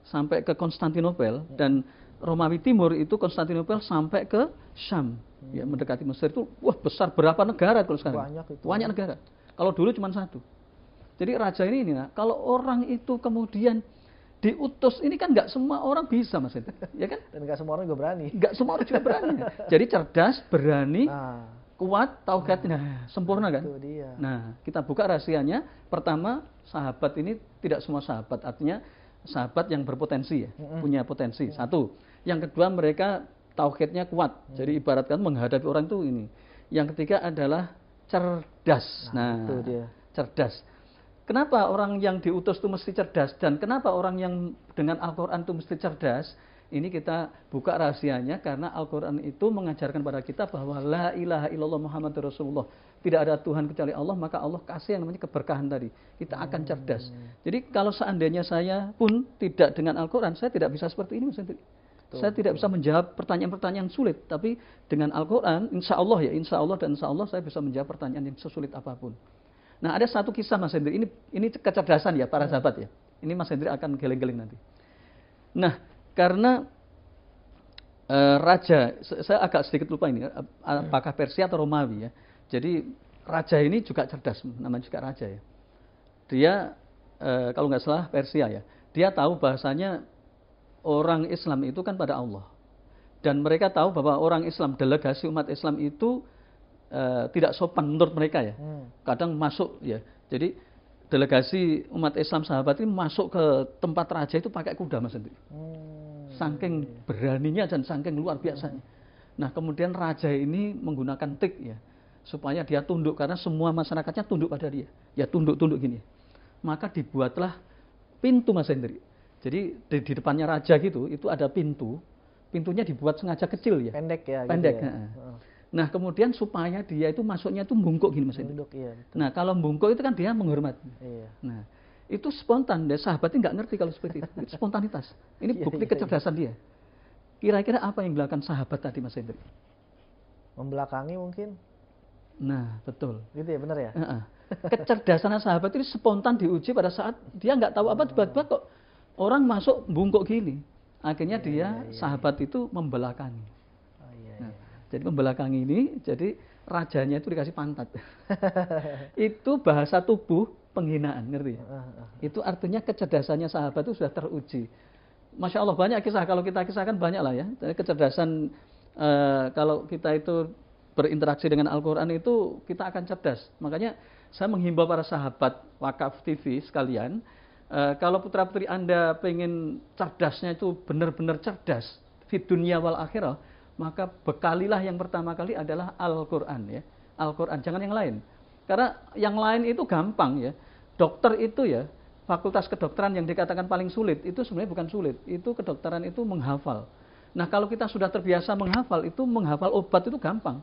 sampai ke Konstantinopel, dan Romawi Timur itu Konstantinopel sampai ke Syam, ya mendekati Mesir itu, wah besar, berapa negara kalau sekarang? Banyak negara. Kalau dulu cuma satu. Jadi raja ini nah, kalau orang itu kemudian diutus, ini kan nggak semua orang bisa Mas Hendri, ya kan? Dan nggak semua orang juga berani. Nggak semua orang juga berani. Jadi cerdas, berani, kuat, tauhidnya sempurna kan? Itu dia. Nah, kita buka rahasianya. Pertama, sahabat ini tidak semua sahabat, artinya sahabat yang berpotensi ya, punya potensi. Satu. Yang kedua, mereka tauhidnya kuat. Jadi ibaratkan menghadapi orang itu ini. Yang ketiga adalah cerdas. Nah, itu dia. Cerdas. Kenapa orang yang diutus itu mesti cerdas, dan kenapa orang yang dengan Al-Quran itu mesti cerdas? Ini kita buka rahasianya karena Al-Quran itu mengajarkan pada kita bahwa la ilaha illallah Muhammadur Rasulullah. Tidak ada Tuhan kecuali Allah, maka Allah kasih yang namanya keberkahan tadi. Kita akan cerdas. Jadi kalau seandainya saya pun tidak dengan Al-Quran, saya tidak bisa seperti ini Mas Hendri. Saya tidak bisa menjawab pertanyaan-pertanyaan sulit, tapi dengan Al-Quran, insya Allah saya bisa menjawab pertanyaan yang sesulit apapun. Nah, ada satu kisah Mas Hendri, ini kecerdasan ya para sahabat ya. Ini Mas Hendri akan geleng-geleng nanti. Nah, karena raja, saya agak sedikit lupa ini, apakah Persia atau Romawi ya. Jadi raja ini juga cerdas, namanya juga raja ya. Dia kalau nggak salah Persia ya. Dia tahu bahasanya orang Islam itu kan pada Allah. Dan mereka tahu bahwa orang Islam, delegasi umat Islam itu tidak sopan menurut mereka ya. Kadang masuk ya. Jadi delegasi umat Islam sahabat ini masuk ke tempat raja itu pakai kuda Mas Hendri. Saking beraninya dan saking luar biasanya. Nah, kemudian raja ini menggunakan tik ya, supaya dia tunduk, karena semua masyarakatnya tunduk pada dia. Ya tunduk-tunduk gini. Maka dibuatlah pintu Mas Hendri. Jadi di depannya raja gitu, itu ada pintu. Pintunya dibuat sengaja kecil ya. Pendek ya. Pendek. Gitu ya. Nah, kemudian supaya dia itu masuknya itu bungkuk gini Mas Hendri. Iya, nah, kalau bungkuk itu kan dia menghormati. Iya. Nah, itu spontan. Dan sahabatnya nggak ngerti kalau seperti itu. Itu spontanitas. Ini bukti kecerdasan dia. Kira-kira apa yang dilakukan sahabat tadi Mas Hendri? Membelakangi mungkin. Nah, betul. Gitu ya, benar ya? Kecerdasan sahabat ini spontan diuji pada saat dia nggak tahu apa, tiba-tiba kok orang masuk bungkuk gini. Akhirnya sahabat itu membelakangi. Nah, jadi membelakangi ini, jadi rajanya itu dikasih pantat. Itu bahasa tubuh penghinaan, ngerti ya? Itu artinya kecerdasannya sahabat itu sudah teruji. Masya Allah, banyak kisah, kalau kita kisahkan banyak lah ya. Kecerdasan, kalau kita itu berinteraksi dengan Al-Quran itu kita akan cerdas. Makanya saya menghimbau para sahabat Wakaf TV sekalian, kalau putra-putri Anda pengen cerdasnya itu benar-benar cerdas, fid dunya wal akhirah, maka bekalilah yang pertama kali adalah Al-Quran ya. Al-Quran, jangan yang lain. Karena yang lain itu gampang ya. Dokter itu ya, fakultas kedokteran yang dikatakan paling sulit, itu sebenarnya bukan sulit. Itu kedokteran itu menghafal. Nah kalau kita sudah terbiasa menghafal, itu menghafal obat itu gampang.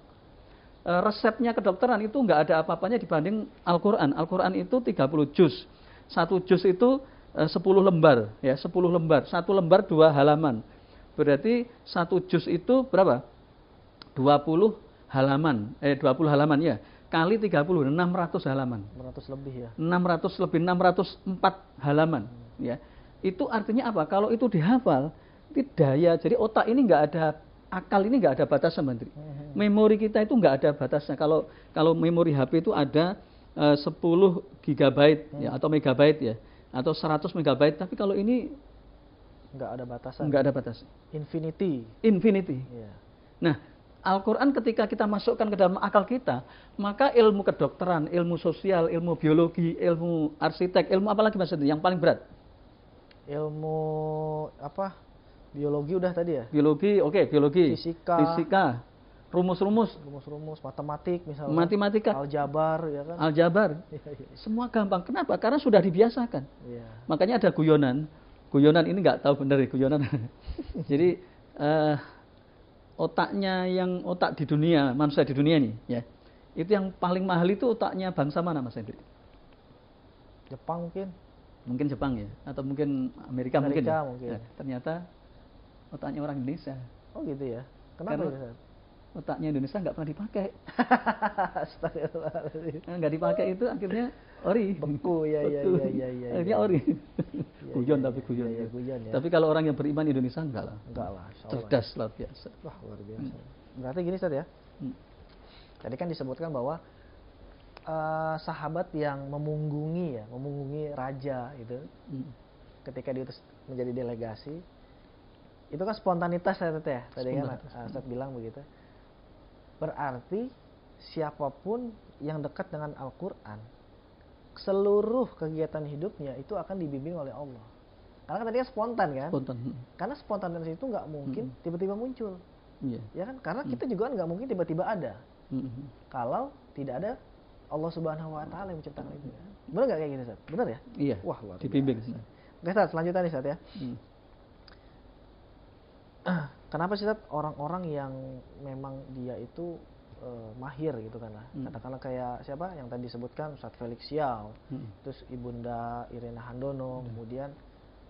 Resepnya kedokteran itu nggak ada apa-apanya dibanding Al-Quran. Al-Quran itu 30 juz. Satu juz itu 10 lembar. Ya, 10 lembar. Satu lembar 2 halaman. Berarti satu juz itu berapa? 20 halaman. 20 halaman ya. Kali 30, 600 halaman. 600 lebih ya. 600 lebih, 604 halaman. Ya. Itu artinya apa? Kalau itu dihafal, itu daya. Jadi otak ini nggak ada, akal ini nggak ada batasnya, Menteri. Memori kita itu nggak ada batasnya. Kalau memori HP itu ada 10 GB ya, atau megabyte ya, atau 100 megabyte. Tapi kalau ini nggak ada batasan. Nggak ada batas. Infinity. Yeah. Nah, Al-Quran ketika kita masukkan ke dalam akal kita, maka ilmu kedokteran, ilmu sosial, ilmu biologi, ilmu arsitek, ilmu apa lagi Mas Hendri yang paling berat? Ilmu apa? Biologi udah tadi ya? Biologi, oke, biologi. Fisika. Rumus-rumus, matematik misalnya. Matematika. Aljabar, ya kan? Aljabar. Semua gampang. Kenapa? Karena sudah dibiasakan. Makanya ada guyonan. Guyonan ini nggak tahu benar ya guyonan. Jadi otak di dunia, manusia di dunia nih, ya. Itu yang paling mahal itu otaknya bangsa mana, Mas Hendri? Jepang mungkin. Mungkin Jepang ya, atau mungkin Amerika mungkin. Ya. Mungkin. Ternyata otaknya orang Indonesia. Oh gitu ya. Kenapa ya? Otaknya Indonesia nggak pernah dipakai. Nggak dipakai itu akhirnya ori. Beku ya. Akhirnya ori. Guyon tapi guyon. Ya, guyon ya. Tapi kalau orang yang beriman Indonesia enggak lah. Cerdas luar biasa. Wah, luar biasa. Berarti gini Ustaz ya. Tadi kan disebutkan bahwa sahabat yang memunggungi raja itu, ketika diutus menjadi delegasi, itu kan spontanitas ya tadi kan Ustaz bilang begitu. Berarti siapapun yang dekat dengan Al-Quran, seluruh kegiatan hidupnya itu akan dibimbing oleh Allah. Karena kan tadi kan spontan kan? Spontan. Karena spontanitas itu nggak mungkin tiba-tiba muncul. Ya kan? Karena kita juga nggak mungkin tiba-tiba ada. Kalau tidak ada Allah Subhanahu Wa Taala yang menciptakan itu. Benar nggak kayak gini, Ustaz? Benar ya? Iya. Wah, luar dibimbing. Oke, Ustaz, selanjutnya nih, Ustaz ya. Kenapa sih, Ustaz, orang-orang yang memang dia itu mahir gitu kan lah. Katakanlah kayak siapa yang tadi disebutkan Ustaz Felix Xiao, terus Ibunda Irena Handono,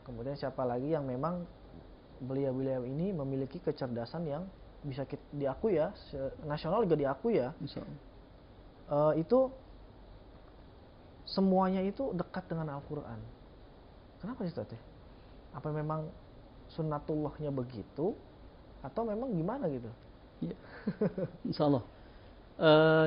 kemudian siapa lagi yang memang beliau-beliau ini memiliki kecerdasan yang bisa diakui ya, nasional juga diakui ya. Itu semuanya itu dekat dengan Al-Quran. Kenapa sih, Ustaz? Apa memang sunnatullahnya begitu atau memang gimana gitu? Ya. Insya Allah.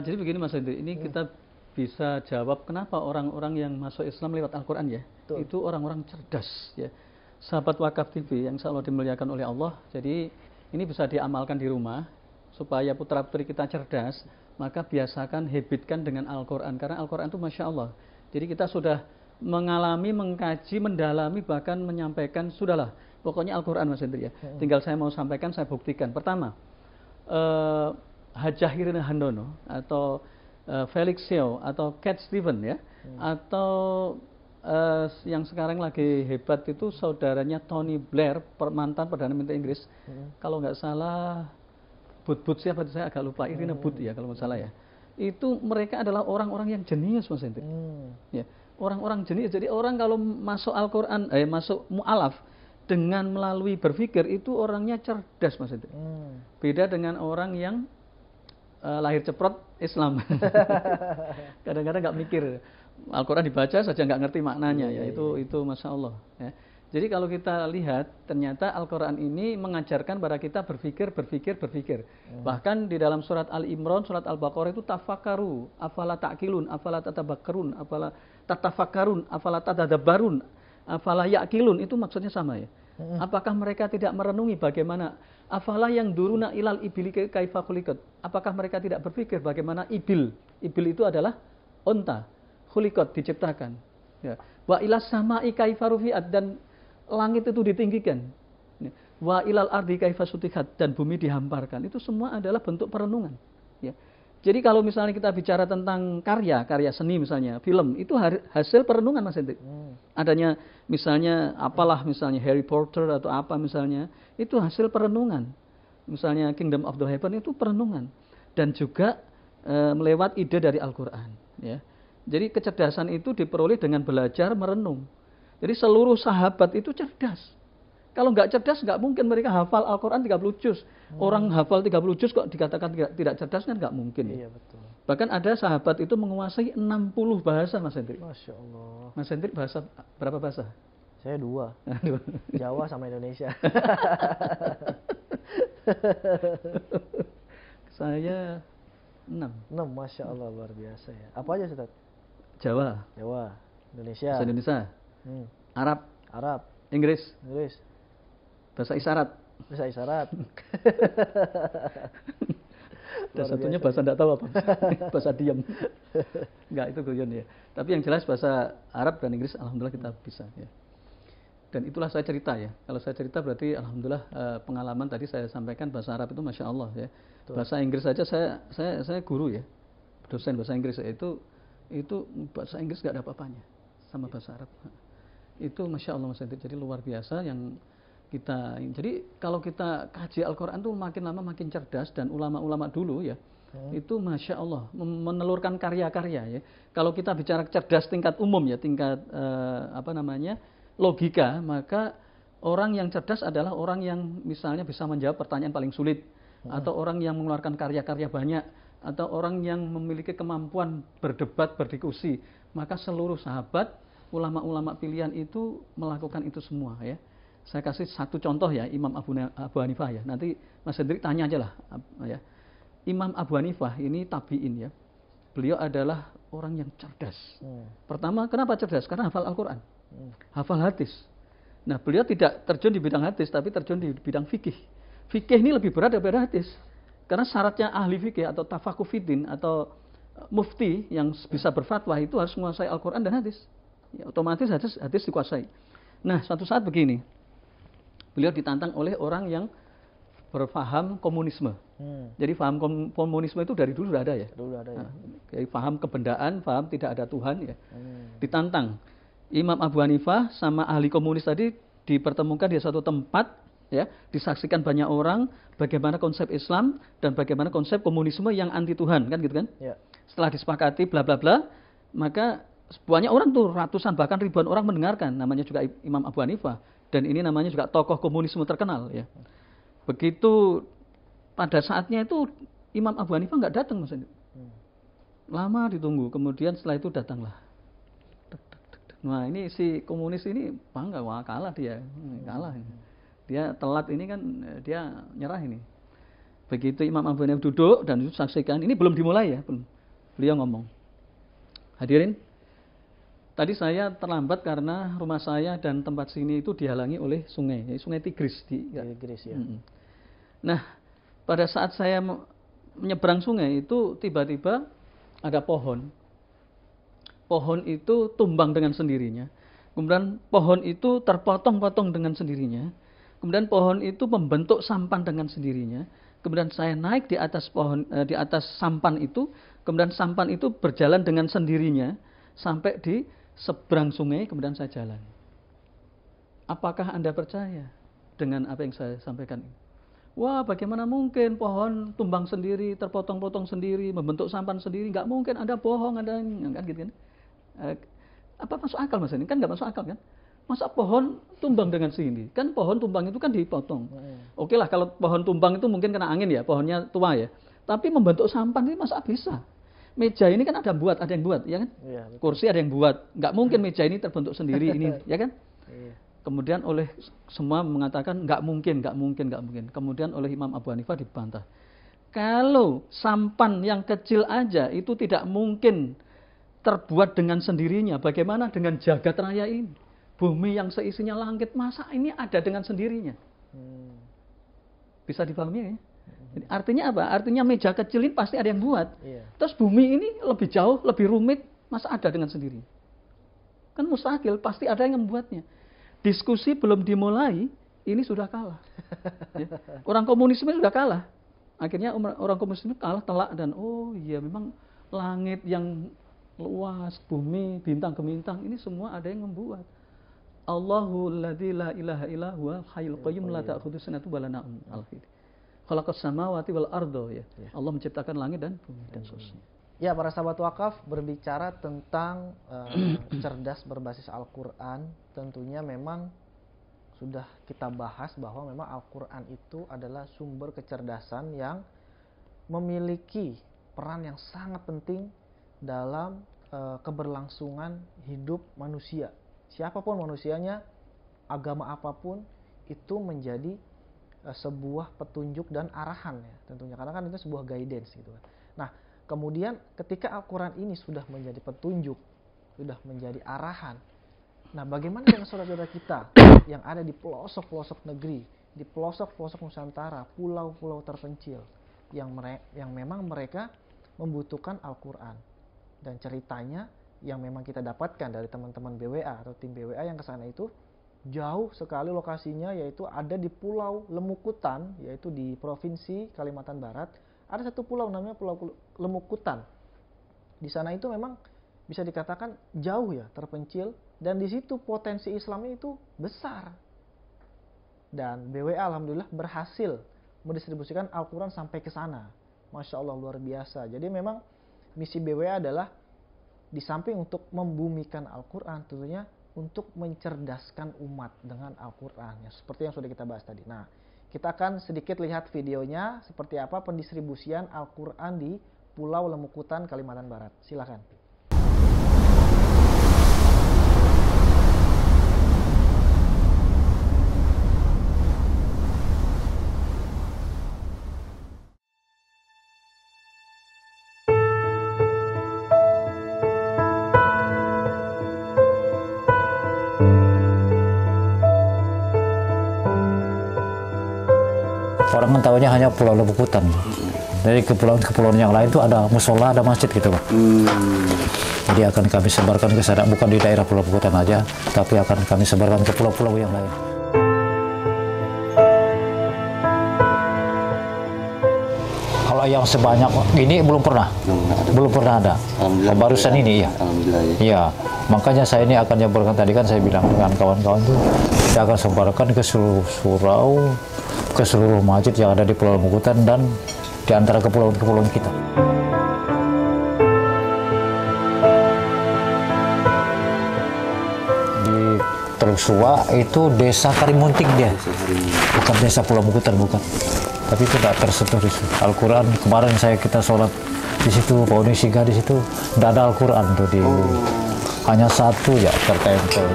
Jadi begini Mas Hendri, ini kita bisa jawab kenapa orang-orang yang masuk Islam lewat Al-Quran ya. Betul. Itu orang-orang cerdas ya. Sahabat Wakaf TV yang insya Allah dimuliakan oleh Allah. Jadi ini bisa diamalkan di rumah supaya putra-putri kita cerdas. Maka biasakan, habitkan dengan Al-Quran. Karena Al-Quran itu Masya Allah. Jadi kita sudah mengalami, mengkaji, mendalami, bahkan menyampaikan, sudahlah. Pokoknya Al-Quran Mas Hendri ya. Tinggal saya mau sampaikan, saya buktikan. Pertama, Hajah Irina Handono atau Felix Xiao atau Cat Steven ya, atau yang sekarang lagi hebat itu saudaranya Tony Blair, mantan Perdana Menteri Inggris. Kalau nggak salah But siapa itu saya agak lupa, Irina But ya kalau nggak salah ya. Itu mereka adalah orang-orang yang jenius Mas Hendri. Ya, orang-orang jenius. Jadi orang kalau masuk Al-Quran, masuk mu'alaf dengan melalui berpikir itu orangnya cerdas Mas Hendri. Beda dengan orang yang lahir ceprot Islam. Kadang-kadang nggak mikir. Al-Quran dibaca saja nggak ngerti maknanya, ya itu Masya Allah. Ya. Jadi kalau kita lihat, ternyata Al-Quran ini mengajarkan pada kita berpikir. Bahkan di dalam surat Al-Imran, surat Al-Baqarah itu tafakkaru, afala ta'qilun, afala tatabakkarun, afala tatafakkarun, afala tadadabbarun, afala ya'qilun, itu maksudnya sama ya. Apakah mereka tidak merenungi bagaimana afala yang duruna ilal ibili kaifa khuliqat? Apakah mereka tidak berpikir bagaimana ibil itu adalah unta, khuliqat, diciptakan. Ya. Wa ilas sama'i kaifa rufi'at, dan langit itu ditinggikan. Wa ilal ardi kaifa sutihat, dan bumi dihamparkan. Itu semua adalah bentuk perenungan. Ya. Jadi kalau misalnya kita bicara tentang karya seni misalnya, film, itu hasil perenungan Mas Hendrik. Adanya misalnya apalah misalnya Harry Potter atau apa misalnya, itu hasil perenungan. Misalnya Kingdom of the Heaven itu perenungan. Dan juga melewat ide dari Al-Quran. Ya. Jadi kecerdasan itu diperoleh dengan belajar merenung. Jadi seluruh sahabat itu cerdas. Kalau nggak cerdas, nggak mungkin mereka hafal Al-Quran 30 juz. Orang hafal 30 juz kok dikatakan tidak cerdas kan nggak mungkin. Iya, betul. Bahkan ada sahabat itu menguasai 60 bahasa, Mas Hendrik. Masya Allah. Mas Hendrik berapa bahasa? Saya 2. Jawa sama Indonesia. Saya 6. Masya Allah, luar biasa ya. Apa aja Ustaz? Jawa, Indonesia. bahasa Indonesia, Arab, Inggris, bahasa isyarat. Dan satunya bahasa tidak tahu apa. Bahasa diam. Enggak, itu guyon ya. Tapi yang jelas bahasa Arab dan Inggris alhamdulillah kita bisa ya. Dan itulah saya cerita ya. Kalau saya cerita berarti alhamdulillah pengalaman tadi saya sampaikan bahasa Arab itu Masya Allah ya. Bahasa Inggris saja saya guru ya. Dosen bahasa Inggris itu bahasa Inggris enggak ada apa-apanya sama bahasa Arab. Itu Masya Allah Mas Hendrik. Jadi luar biasa yang kita, jadi kalau kita kaji Al-Quran tuh makin lama makin cerdas, dan ulama-ulama dulu ya itu Masya Allah menelurkan karya-karya ya. Kalau kita bicara cerdas tingkat umum ya, tingkat logika, maka orang yang cerdas adalah orang yang misalnya bisa menjawab pertanyaan paling sulit, atau orang yang mengeluarkan karya-karya banyak, atau orang yang memiliki kemampuan berdebat, berdiskusi. Maka seluruh sahabat, ulama-ulama pilihan itu melakukan itu semua ya. Saya kasih satu contoh ya, Imam Abu Hanifah ya. Nanti Mas Hendrik tanya aja lah ya. Imam Abu Hanifah ini tabi'in ya. Beliau adalah orang yang cerdas. Pertama, kenapa cerdas? Karena hafal Al-Quran, hafal hadis. Nah, beliau tidak terjun di bidang hadis, tapi terjun di bidang fikih. Fikih ini lebih berat daripada hadis. Karena syaratnya ahli fikih atau tafakuh fiddin atau mufti yang bisa berfatwa itu harus menguasai Al-Quran dan hadis. Ya, otomatis hadis dikuasai. Nah, suatu saat begini, beliau ditantang oleh orang yang berfaham komunisme. Jadi faham komunisme itu dari dulu sudah ada ya. Jadi faham kebendaan, faham tidak ada Tuhan ya. Ditantang. Imam Abu Hanifah sama ahli komunis tadi dipertemukan di satu tempat ya, disaksikan banyak orang bagaimana konsep Islam dan bagaimana konsep komunisme yang anti Tuhan kan gitu kan. Ya. Setelah disepakati bla bla bla, maka banyak orang tuh, ratusan bahkan ribuan orang mendengarkan, namanya juga Imam Abu Hanifah, dan ini namanya juga tokoh komunisme terkenal ya. Begitu pada saatnya itu Imam Abu Hanifah nggak datang Mas. Lama ditunggu, kemudian setelah itu datanglah. Nah ini si komunis ini bangga, wah kalah dia, kalah. Dia telat ini kan, dia nyerah ini. Begitu Imam Abu Hanifah duduk dan saksikan, ini belum dimulai ya, belum. Beliau ngomong, hadirin, tadi saya terlambat karena rumah saya dan tempat sini itu dihalangi oleh sungai, sungai Tigris. Tigris ya. Nah, pada saat saya menyeberang sungai itu tiba-tiba ada pohon. Pohon itu tumbang dengan sendirinya. Kemudian pohon itu terpotong-potong dengan sendirinya. Kemudian pohon itu membentuk sampan dengan sendirinya. Kemudian saya naik di atas pohon, di atas sampan itu. Kemudian sampan itu berjalan dengan sendirinya sampai di seberang sungai, kemudian saya jalan. Apakah Anda percaya dengan apa yang saya sampaikan ini? Wah, bagaimana mungkin pohon tumbang sendiri, terpotong-potong sendiri, membentuk sampan sendiri? Nggak mungkin, Anda bohong, Anda kan gitu kan? Apa masuk akal Mas ini? Kan nggak masuk akal kan? Masa pohon tumbang dengan sendiri? Kan pohon tumbang itu kan dipotong. Oke lah, kalau pohon tumbang itu mungkin kena angin ya, pohonnya tua ya. Tapi membentuk sampan ini masa bisa? Meja ini kan ada yang buat, ya kan? Iya, Kursi ada yang buat. Nggak mungkin meja ini terbentuk sendiri ini, ya kan? Iya. Kemudian oleh semua mengatakan nggak mungkin. Kemudian oleh Imam Abu Hanifah dibantah. Kalau sampan yang kecil aja itu tidak mungkin terbuat dengan sendirinya, bagaimana dengan jagat raya ini? Bumi yang seisinya langit, masa ini ada dengan sendirinya? Bisa dipahami ya? Artinya apa? Artinya meja kecil ini pasti ada yang buat. Iya. Terus bumi ini lebih jauh, lebih rumit, masa ada dengan sendiri? Kan mustahil, pasti ada yang membuatnya. Diskusi belum dimulai, ini sudah kalah. Ya. Orang komunisme sudah kalah. Akhirnya orang komunisme kalah telak dan oh iya memang langit yang luas, bumi, bintang gemintang ini semua ada yang membuat. Allahul ladzi la ilaha illa huwal hayyul qayyum la ta'khudhuhu sinatun wa la nawm. Khalaqas samawati wal ardo ya. Allah menciptakan langit dan bumi dan seterusnya. Ya, para sahabat wakaf, berbicara tentang cerdas berbasis Al-Quran, tentunya memang sudah kita bahas bahwa memang Al-Quran itu adalah sumber kecerdasan yang memiliki peran yang sangat penting dalam keberlangsungan hidup manusia. Siapapun manusianya, agama apapun, itu menjadi sebuah petunjuk dan arahan ya tentunya, karena kan itu sebuah guidance gitu kan. Nah, kemudian ketika Al-Quran ini sudah menjadi petunjuk, sudah menjadi arahan, nah bagaimana dengan saudara-saudara kita yang ada di pelosok-pelosok negeri, di pelosok-pelosok Nusantara, pulau-pulau terpencil yang memang mereka membutuhkan Al-Quran. Dan ceritanya yang memang kita dapatkan dari teman-teman BWA atau tim BWA yang kesana itu jauh sekali lokasinya, yaitu ada di Pulau Lemukutan, yaitu di Provinsi Kalimantan Barat. Ada satu pulau namanya Pulau Lemukutan. Di sana itu memang bisa dikatakan jauh ya, terpencil, dan di situ potensi Islamnya itu besar. Dan BWA alhamdulillah berhasil mendistribusikan Al-Quran sampai ke sana. Masya Allah, luar biasa. Jadi memang misi BWA adalah di samping untuk membumikan Al-Quran, tentunya untuk mencerdaskan umat dengan Al-Quran, ya, seperti yang sudah kita bahas tadi. Nah, kita akan sedikit lihat videonya seperti apa pendistribusian Al-Quran di Pulau Lemukutan, Kalimantan Barat. Silakan. Orang kan tahunya hanya Pulau Lemukutan. Dari kepulauan yang lain itu ada musola, ada masjid gitu Pak. Jadi akan kami sebarkan ke sana, bukan di daerah Pulau Lemukutan aja, tapi akan kami sebarkan ke pulau-pulau yang lain. Kalau yang sebanyak ini belum pernah ada. Barusan ini ya. Iya, makanya saya ini akan nyebarkan, tadi kan saya bilang dengan kawan-kawan itu kita akan sebarkan ke seluruh surau, ke seluruh masjid yang ada di Pulau Lemukutan dan di antara kepulauan-kepulauan kita. Di Teluk Suwa itu desa Karimunting dia, bukan desa Pulau Lemukutan, bukan. Tapi itu tidak tersentuh di situ. Al-Quran kemarin kita sholat di situ, Pauni singgah di situ, tidak ada Al-Quran tuh di hanya satu ya tertempel.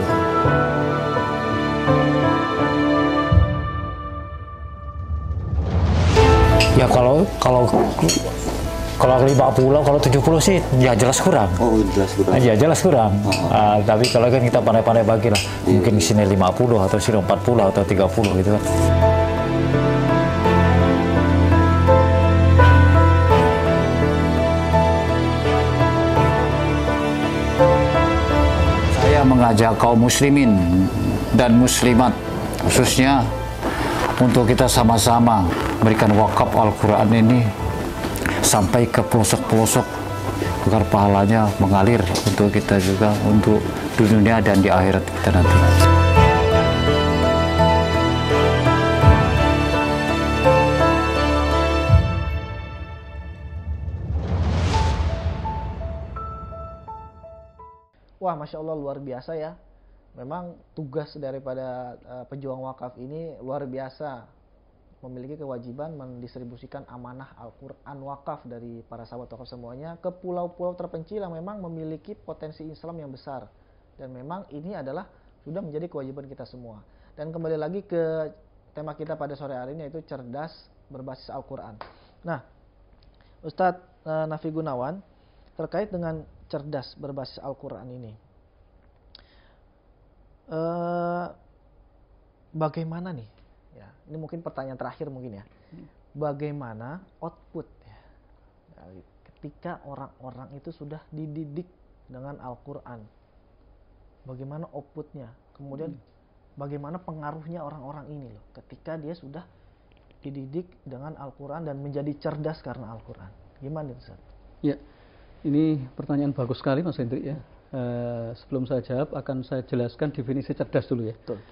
Ya kalau 50, kalau 70 sih ya jelas kurang. Oh, jelas kurang. Ya jelas kurang. Tapi kalau kan kita pandai-pandai bagi lah. Mungkin di sini 50 atau sini 40 atau 30 gitu kan. Saya mengajak kaum muslimin dan muslimat khususnya untuk kita sama-sama berikan wakaf Al-Quran ini sampai ke pelosok-pelosok agar pahalanya mengalir untuk kita juga, untuk di dunia dan di akhirat kita nanti. Wah, Masya Allah, luar biasa ya. Memang tugas daripada pejuang wakaf ini luar biasa. memiliki kewajiban mendistribusikan amanah Al-Quran wakaf dari para sahabat wakaf semuanya ke pulau-pulau terpencil yang memang memiliki potensi Islam yang besar. Dan memang ini adalah sudah menjadi kewajiban kita semua. Dan kembali lagi ke tema kita pada sore hari ini, yaitu cerdas berbasis Al-Quran. Nah, Ustadz Nafi Gunawan, terkait dengan cerdas berbasis Al-Quran ini, bagaimana nih? Ya, ini mungkin pertanyaan terakhir mungkin ya. Bagaimana output ya, ketika orang-orang itu sudah dididik dengan Al-Quran? Bagaimana outputnya? Kemudian bagaimana pengaruhnya orang-orang ini loh, ketika dia sudah dididik dengan Al-Quran dan menjadi cerdas karena Al-Quran? Gimana Ustaz? Ya, ini pertanyaan bagus sekali Mas Hendrik ya. Sebelum saya jawab, akan saya jelaskan definisi cerdas dulu ya. Betul.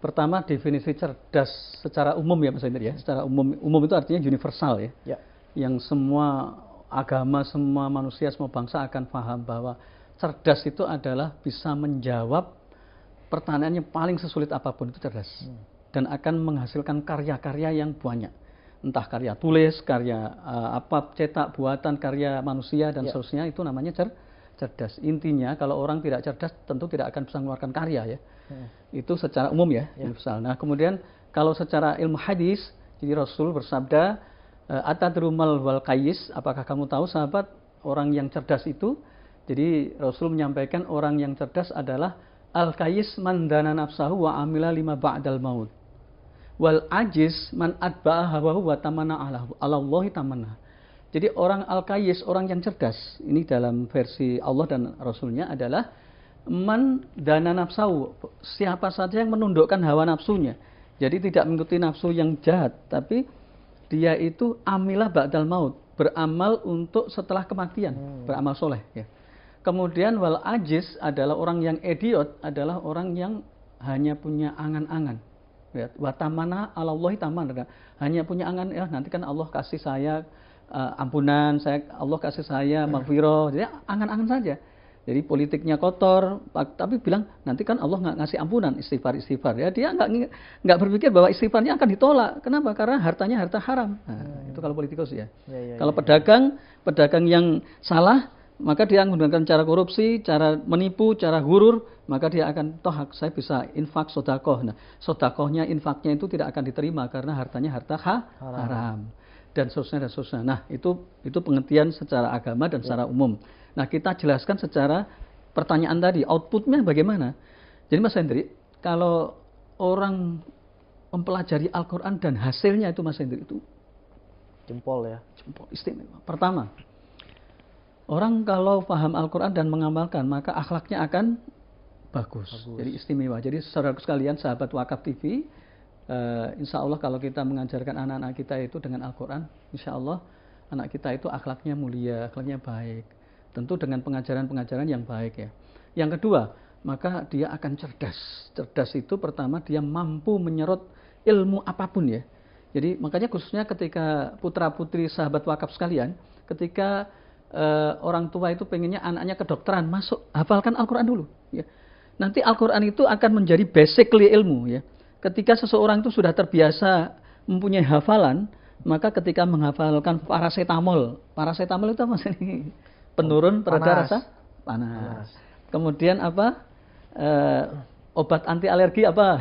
Pertama, definisi cerdas secara umum ya Mas Hendrik ya. Secara umum itu artinya universal ya. Ya. Yang semua agama, semua manusia, semua bangsa akan paham bahwa cerdas itu adalah bisa menjawab pertanyaan yang paling sesulit apapun, itu cerdas. Dan akan menghasilkan karya-karya yang banyak. Entah karya tulis, karya cetak, buatan, karya manusia dan seterusnya, itu namanya cerdas. Intinya kalau orang tidak cerdas tentu tidak akan bisa mengeluarkan karya ya. Itu secara umum ya, universal. Nah, kemudian kalau secara ilmu hadis, jadi Rasul bersabda, atadrumal wal qayyis, apakah kamu tahu sahabat orang yang cerdas itu? Jadi Rasul menyampaikan orang yang cerdas adalah al-qayyis man dana nafsahu wa amila lima ba'dal maut. Wal ajiz man atba'a hawahu wa tamana alallahi tamana. Jadi orang al-qayyis, orang yang cerdas, ini dalam versi Allah dan Rasulnya adalah man dana nafsahu, siapa saja yang menundukkan hawa nafsunya. Jadi tidak mengikuti nafsu yang jahat, tapi dia itu amilah ba'dal maut, beramal untuk setelah kematian, beramal soleh ya. Kemudian wal ajiz adalah orang yang idiot, adalah orang yang hanya punya angan-angan. Ya, wa tamana alallahi tamana, hanya punya angan, ya nanti kan Allah kasih saya ampunan, Allah kasih saya maghfirah. Jadi angan-angan saja. Jadi politiknya kotor, tapi bilang nanti kan Allah nggak ngasih ampunan, istighfar ya. Dia nggak berpikir bahwa istighfarnya akan ditolak. Kenapa? Karena hartanya harta haram. Nah, itu kalau politikus ya. Kalau pedagang yang salah, maka dia menggunakan cara korupsi, cara menipu, cara gurur, maka dia akan saya bisa infak sodakoh. Nah, sodakohnya, infaknya itu tidak akan diterima karena hartanya harta haram. Dan seterusnya. Nah, itu pengertian secara agama dan secara umum. Nah, kita jelaskan secara pertanyaan tadi, outputnya bagaimana. Jadi Mas Hendri, kalau orang mempelajari Al-Quran dan hasilnya itu Mas Hendri, itu jempol istimewa. Pertama, orang kalau paham Al-Quran dan mengamalkan, maka akhlaknya akan bagus. Jadi istimewa. Jadi saudaraku sekalian, sahabat Wakaf TV, insya Allah kalau kita mengajarkan anak-anak kita itu dengan Al-Quran, insya Allah anak kita itu akhlaknya mulia, akhlaknya baik. Tentu dengan pengajaran-pengajaran yang baik ya. Yang kedua, maka dia akan cerdas. Cerdas itu pertama dia mampu menyerap ilmu apapun ya. Jadi makanya khususnya ketika putra-putri sahabat Wakaf sekalian, ketika orang tua itu pengennya anaknya kedokteran, hafalkan Al-Quran dulu ya. Nanti Al-Quran itu akan menjadi basically ilmu ya. Ketika seseorang itu sudah terbiasa mempunyai hafalan, maka ketika menghafalkan paracetamol itu apa sih? Penurun pereda rasa panas. Kemudian apa? Obat anti alergi apa?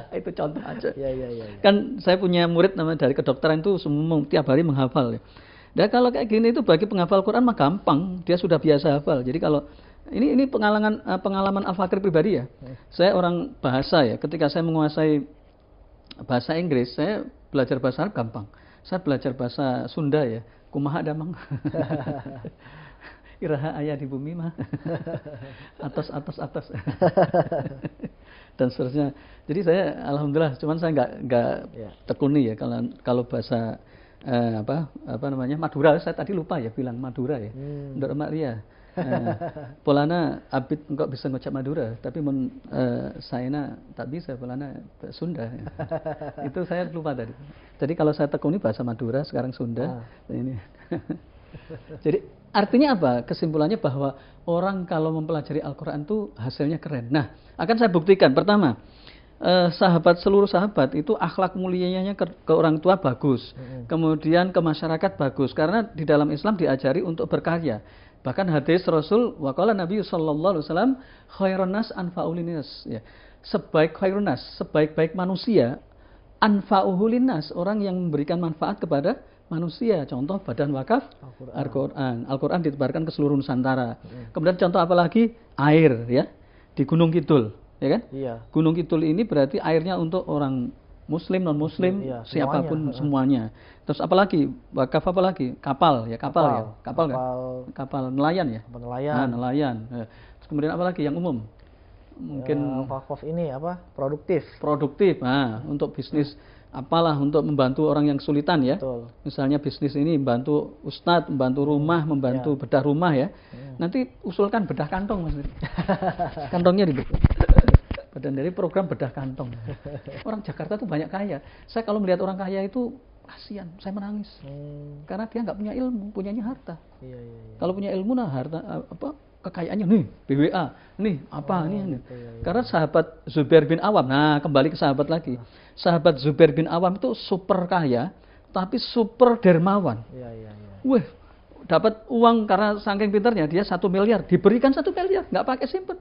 Itu contoh aja. Ya. Kan saya punya murid namanya dari kedokteran itu semua tiap hari menghafal ya. Dan kalau kayak gini itu bagi penghafal Quran mah gampang, dia sudah biasa hafal. Jadi kalau ini pengalaman Al-Fakir pribadi ya. Saya orang bahasa ya. Ketika saya menguasai bahasa Inggris, saya belajar bahasa Arab gampang. Saya belajar bahasa Sunda ya. Kumaha damang. Iraha ayah di bumi mah. atas. Dan seterusnya. Jadi saya alhamdulillah, cuman saya nggak tekuni ya kalau bahasa apa namanya Madura. Saya tadi lupa ya bilang Madura ya. Ndok Maria. Polana abid kok bisa ngucap Madura, tapi saya tak bisa polana Sunda. Itu saya lupa tadi. Jadi kalau saya tekuni bahasa Madura, sekarang Sunda. Ini. Jadi artinya apa? Kesimpulannya bahwa orang kalau mempelajari Al-Quran itu hasilnya keren. Nah, akan saya buktikan. Pertama, seluruh sahabat itu akhlak mulianya ke orang tua bagus, kemudian ke masyarakat bagus, karena di dalam Islam diajari untuk berkarya. Bahkan hadis Rasul waqala Nabi sallallahu alaihi wasallam khairun nas anfa'ul linnas, ya. Sebaik-baik manusia anfa'uhu linnas, orang yang memberikan manfaat kepada manusia. Contoh badan wakaf Al-Qur'an. Al-Qur'an ditebarkan ke seluruh Nusantara. Kemudian contoh apa lagi? Air, ya. Di Gunung Kidul, ya kan? Iya. Gunung Kidul ini berarti airnya untuk orang muslim, non muslim, iya, siapapun semuanya. Terus apalagi? Wakaf apa lagi? Kapal ya. Kapal nelayan ya. Nelayan. Terus kemudian apa lagi yang umum? Mungkin wakaf ini apa? Produktif. Nah, untuk bisnis apalah, untuk membantu orang yang kesulitan ya. Betul. Misalnya bisnis ini membantu ustadz, membantu rumah, membantu bedah rumah ya. Nanti usulkan bedah kantong Mas. Kantongnya dibuka. Badan dari program bedah kantong. Orang Jakarta tuh banyak kaya. Saya kalau melihat orang kaya itu kasihan, saya menangis. Karena dia nggak punya ilmu, punyanya harta. Iya. Kalau punya ilmu, nah harta kekayaannya nih BWA, nih apa nih. Karena sahabat Zubair bin Awam, nah kembali ke sahabat lagi. Sahabat Zubair bin Awam itu super kaya, tapi super dermawan. Wih, dapat uang karena saking pintarnya, dia 1 miliar, diberikan 1 miliar, nggak pakai simpen.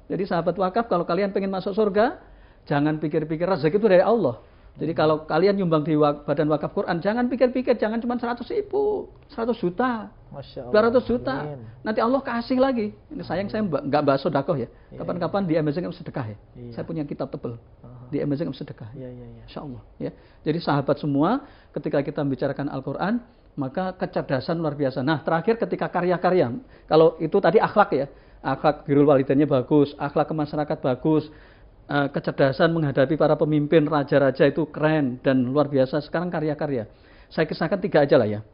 Jadi sahabat wakaf, kalau kalian pengen masuk surga, jangan pikir-pikir, rezeki itu dari Allah. Jadi kalau kalian nyumbang di badan wakaf Quran, jangan pikir-pikir, jangan cuma 100 ribu, 100 juta, 200 juta. Amin. Nanti Allah kasih lagi. Ini sayang saya nggak bahas sedekah ya. Kapan-kapan di Amazing sedekah ya. Saya punya kitab tebel di Amazing sedekah. Insya Allah. Ya. Jadi sahabat semua, ketika kita membicarakan Al-Quran, maka kecerdasan luar biasa. Nah terakhir ketika karya-karya, kalau itu tadi akhlak ya, akhlak birrul walidainnya bagus, akhlak ke masyarakat bagus. Kecerdasan menghadapi para pemimpin, raja-raja itu keren dan luar biasa. Sekarang karya-karya. Saya kisahkan 3 aja lah ya.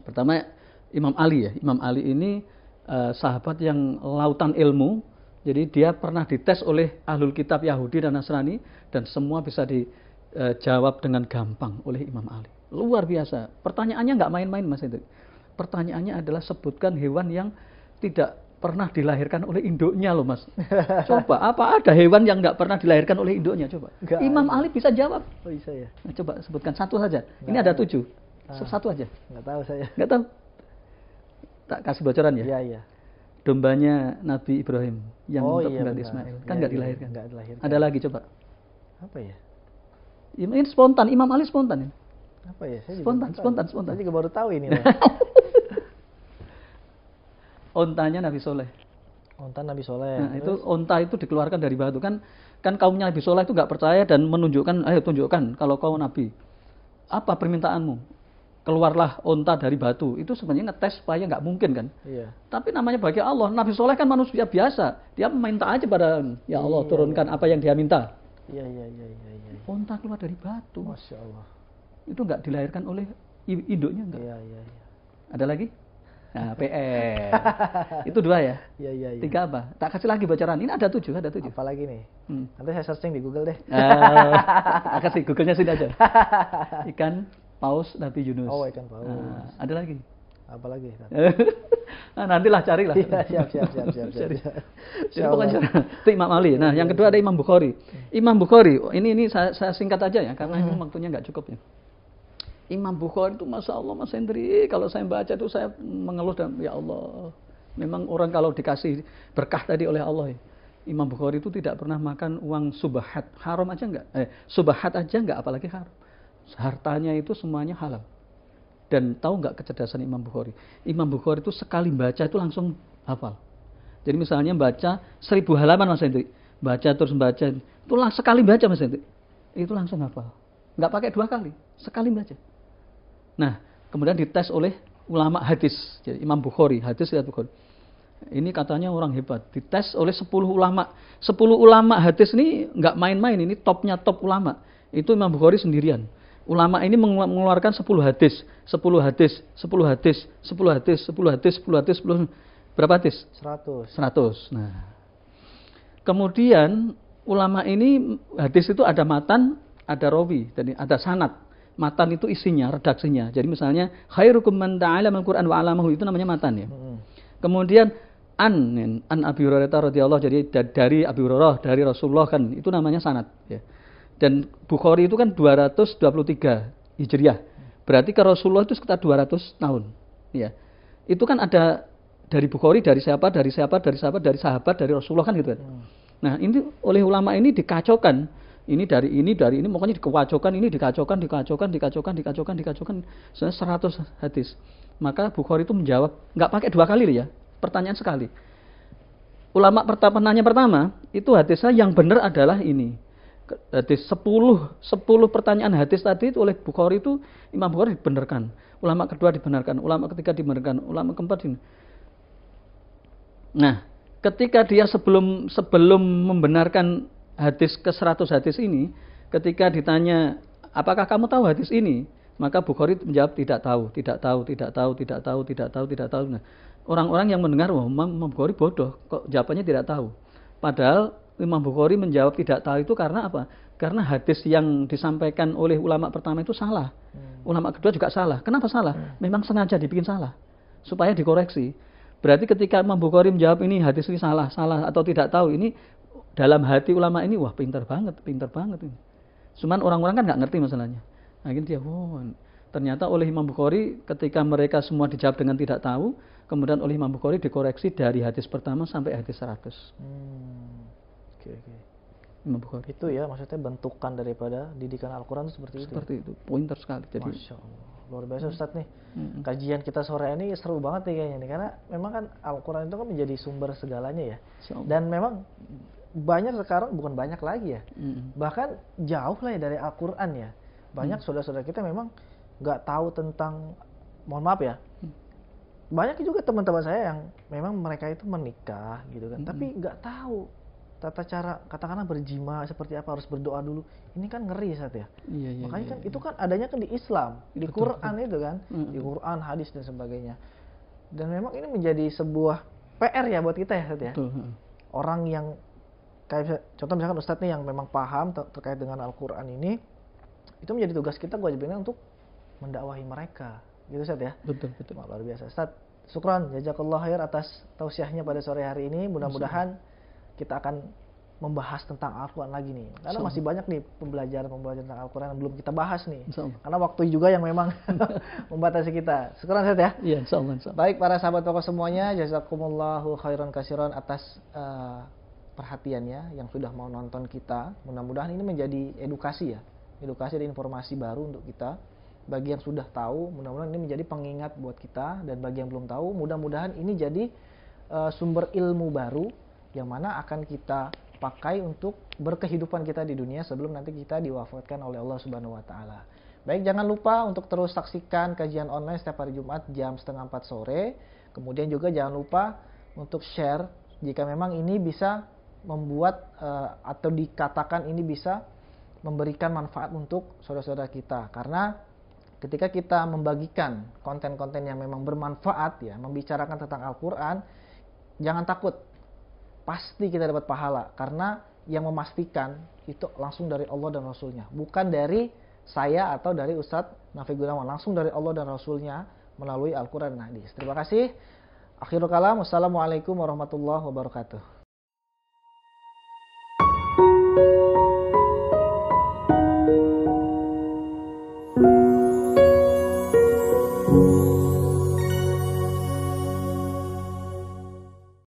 Pertama Imam Ali ya. Imam Ali ini sahabat yang lautan ilmu. Jadi dia pernah dites oleh ahlul kitab Yahudi dan Nasrani. Dan semua bisa dijawab dengan gampang oleh Imam Ali. Luar biasa. Pertanyaannya nggak main-main Mas Hendrik. Pertanyaannya adalah sebutkan hewan yang tidak pernah dilahirkan oleh induknya loh Mas. Coba, apa ada hewan yang nggak pernah dilahirkan oleh induknya? Coba. Gak Imam Ali bisa jawab. Oh bisa ya. Nah, coba sebutkan 1 saja. Ini ada 7. 1 aja. Nggak tahu saya. Nggak tahu. Tak kasih bocoran ya. Iya. Dombanya Nabi Ibrahim yang untuk mengganti Ismail. Kan nggak dilahirkan. Nggak dilahirkan. Ada lagi coba. Apa ya? Ini spontan. Imam Ali spontan. Apa ya? Saya spontan. Saya juga baru tahu ini. Ontanya Nabi Soleh. Onta Nabi Soleh. Nah, itu onta itu dikeluarkan dari batu kan kaumnya Nabi Soleh itu nggak percaya dan menunjukkan, ayo tunjukkan kalau kau Nabi. Apa permintaanmu? Keluarlah onta dari batu. Itu sebenarnya ngetes supaya nggak mungkin kan. Iya. Tapi namanya bagi Allah. Nabi Soleh kan manusia biasa. Dia minta aja pada ya Allah turunkan apa yang dia minta. Iya. Onta keluar dari batu. Masya Allah. Itu nggak dilahirkan oleh induknya enggak. Iya. Ada lagi? Nah, PR. Itu 2 ya? Iya. 3 apa? Tak kasih lagi bocoran. Ini ada 7. Apa lagi nih? Nanti saya searching di Google deh. Kasih Google-nya sini aja. Ikan paus Nabi Yunus. Oh, ikan paus. Nah, ada lagi? Apa lagi? Nah, nantilah carilah. Siap. Jadi pokoknya itu Imam Ali. Nah, yang kedua ada Imam Bukhari. Imam Bukhari, ini saya singkat aja ya, karena ini waktunya nggak cukup ya. Imam Bukhari itu Masya Allah Mas Hendri, kalau saya baca itu saya mengeluh dan ya Allah, memang orang kalau dikasih berkah tadi oleh Allah ya. Imam Bukhari itu tidak pernah makan uang subahat, haram aja enggak, subahat aja enggak, apalagi haram. Hartanya itu semuanya halal. Dan tahu enggak kecerdasan Imam Bukhari? Imam Bukhari itu sekali baca itu langsung hafal. Jadi misalnya baca 1000 halaman Mas Hendri, baca terus baca, itu sekali baca Mas Hendri, itu langsung hafal. Enggak pakai 2 kali, sekali baca. Nah, kemudian dites oleh ulama hadis. Jadi Imam Bukhari, hadis riwayat Bukhari. Ini katanya orang hebat. Dites oleh 10 ulama. 10 ulama hadis ini nggak main-main. Ini topnya top ulama. Itu Imam Bukhari sendirian. Ulama ini mengeluarkan 10 hadis. Berapa hadis? 100. Nah. Kemudian ulama ini hadis itu ada matan, ada rawi, dan ada sanad. Matan itu isinya, redaksinya. Jadi misalnya khairukum man ta'allama al-Qur'an wa 'allamahu, itu namanya matan ya. Kemudian an Abi Hurairah radhiyallahu, jadi dari Abi Hurairah, dari Rasulullah kan itu namanya sanad ya. Dan Bukhari itu kan 223 Hijriah. Berarti ke Rasulullah itu sekitar 200 tahun ya. Itu kan ada dari Bukhari, dari siapa, dari siapa, dari sahabat, dari sahabat, dari Rasulullah kan gitu kan. Nah, ini oleh ulama ini dikacaukan. Ini, pokoknya dikacaukan, ini dikacaukan. Sebenarnya 100 hadis. Maka Bukhari itu menjawab, nggak pakai 2 kali ya, pertanyaan sekali. Ulama penanya pertama, itu hadisnya yang benar adalah ini. Hadis 10 pertanyaan hadis tadi itu oleh Bukhari itu, Imam Bukhari dibenarkan. Ulama kedua dibenarkan, ulama ketiga dibenarkan, ulama keempat ini. Nah, ketika dia sebelum membenarkan hadis ke 100 hadis ini, ketika ditanya, apakah kamu tahu hadis ini? Maka Bukhari menjawab tidak tahu. Nah, orang-orang yang mendengar, wah, Imam Bukhari bodoh, kok jawabannya tidak tahu. Padahal Imam Bukhari menjawab tidak tahu itu karena apa? Karena hadis yang disampaikan oleh ulama pertama itu salah. Ulama kedua juga salah. Kenapa salah? Memang sengaja dibikin salah supaya dikoreksi. Berarti ketika Imam Bukhari menjawab ini hadis ini salah atau tidak tahu, ini dalam hati ulama ini, wah pintar banget ini. Cuman orang-orang kan nggak ngerti masalahnya. Akhirnya dia, ternyata oleh Imam Bukhari ketika mereka semua dijawab dengan tidak tahu, kemudian oleh Imam Bukhari dikoreksi dari hadis pertama sampai hadis 100. Oke. Imam Bukhari. Itu ya maksudnya bentukan daripada didikan Al-Quran seperti itu. Seperti itu, pointer sekali. Jadi, Masya Allah, luar biasa Ustadz nih. Kajian kita sore ini seru banget nih kayaknya nih, karena memang kan Al-Quran itu kan menjadi sumber segalanya ya. Dan memang banyak sekarang, bukan banyak lagi ya, bahkan jauh lah ya dari Al-Quran ya. Banyak saudara-saudara kita memang nggak tahu tentang, mohon maaf ya, banyak juga teman-teman saya yang memang mereka itu menikah gitu kan, tapi nggak tahu tata cara katakanlah berjima seperti apa, harus berdoa dulu. Ini kan ngeri Ustaz ya. Makanya kan itu kan adanya kan di Islam, di Quran itu kan, di Quran, hadis dan sebagainya. Dan memang ini menjadi sebuah PR ya buat kita ya Ustaz ya. Orang yang kayak contoh misalkan Ustadz nih yang memang paham terkait dengan Al-Quran ini, itu menjadi tugas kita, kewajibannya untuk mendakwahi mereka gitu Ustadz ya. Betul. Luar biasa Ustadz. Syukran jazakallah khair atas tausiahnya pada sore hari ini. Mudah-mudahan kita akan membahas tentang Al-Quran lagi nih, karena masih banyak nih pembelajaran tentang Al-Quran yang belum kita bahas nih, karena waktu juga yang memang membatasi kita. Syukran Ustadz ya. Iya, insyaallah. Baik para sahabat pokok semuanya, jazakumullahu khairan katsiran atas perhatiannya yang sudah mau nonton kita. Mudah-mudahan ini menjadi edukasi dan informasi baru untuk kita. Bagi yang sudah tahu, mudah-mudahan ini menjadi pengingat buat kita, dan bagi yang belum tahu, mudah-mudahan ini jadi sumber ilmu baru yang mana akan kita pakai untuk berkehidupan kita di dunia sebelum nanti kita diwafatkan oleh Allah Subhanahu wa taala. Baik, jangan lupa untuk terus saksikan kajian online setiap hari Jumat jam 3:30 sore. Kemudian juga jangan lupa untuk share jika memang ini bisa membuat atau dikatakan ini bisa memberikan manfaat untuk saudara-saudara kita. Karena ketika kita membagikan konten-konten yang memang bermanfaat ya, membicarakan tentang Al-Quran, jangan takut, pasti kita dapat pahala. Karena yang memastikan itu langsung dari Allah dan Rasulnya, bukan dari saya atau dari Ustadz Nafi Gunawan, langsung dari Allah dan Rasulnya melalui Al-Quran dan Hadis. Terima kasih. Akhirul kalam, wassalamualaikum warahmatullahi wabarakatuh.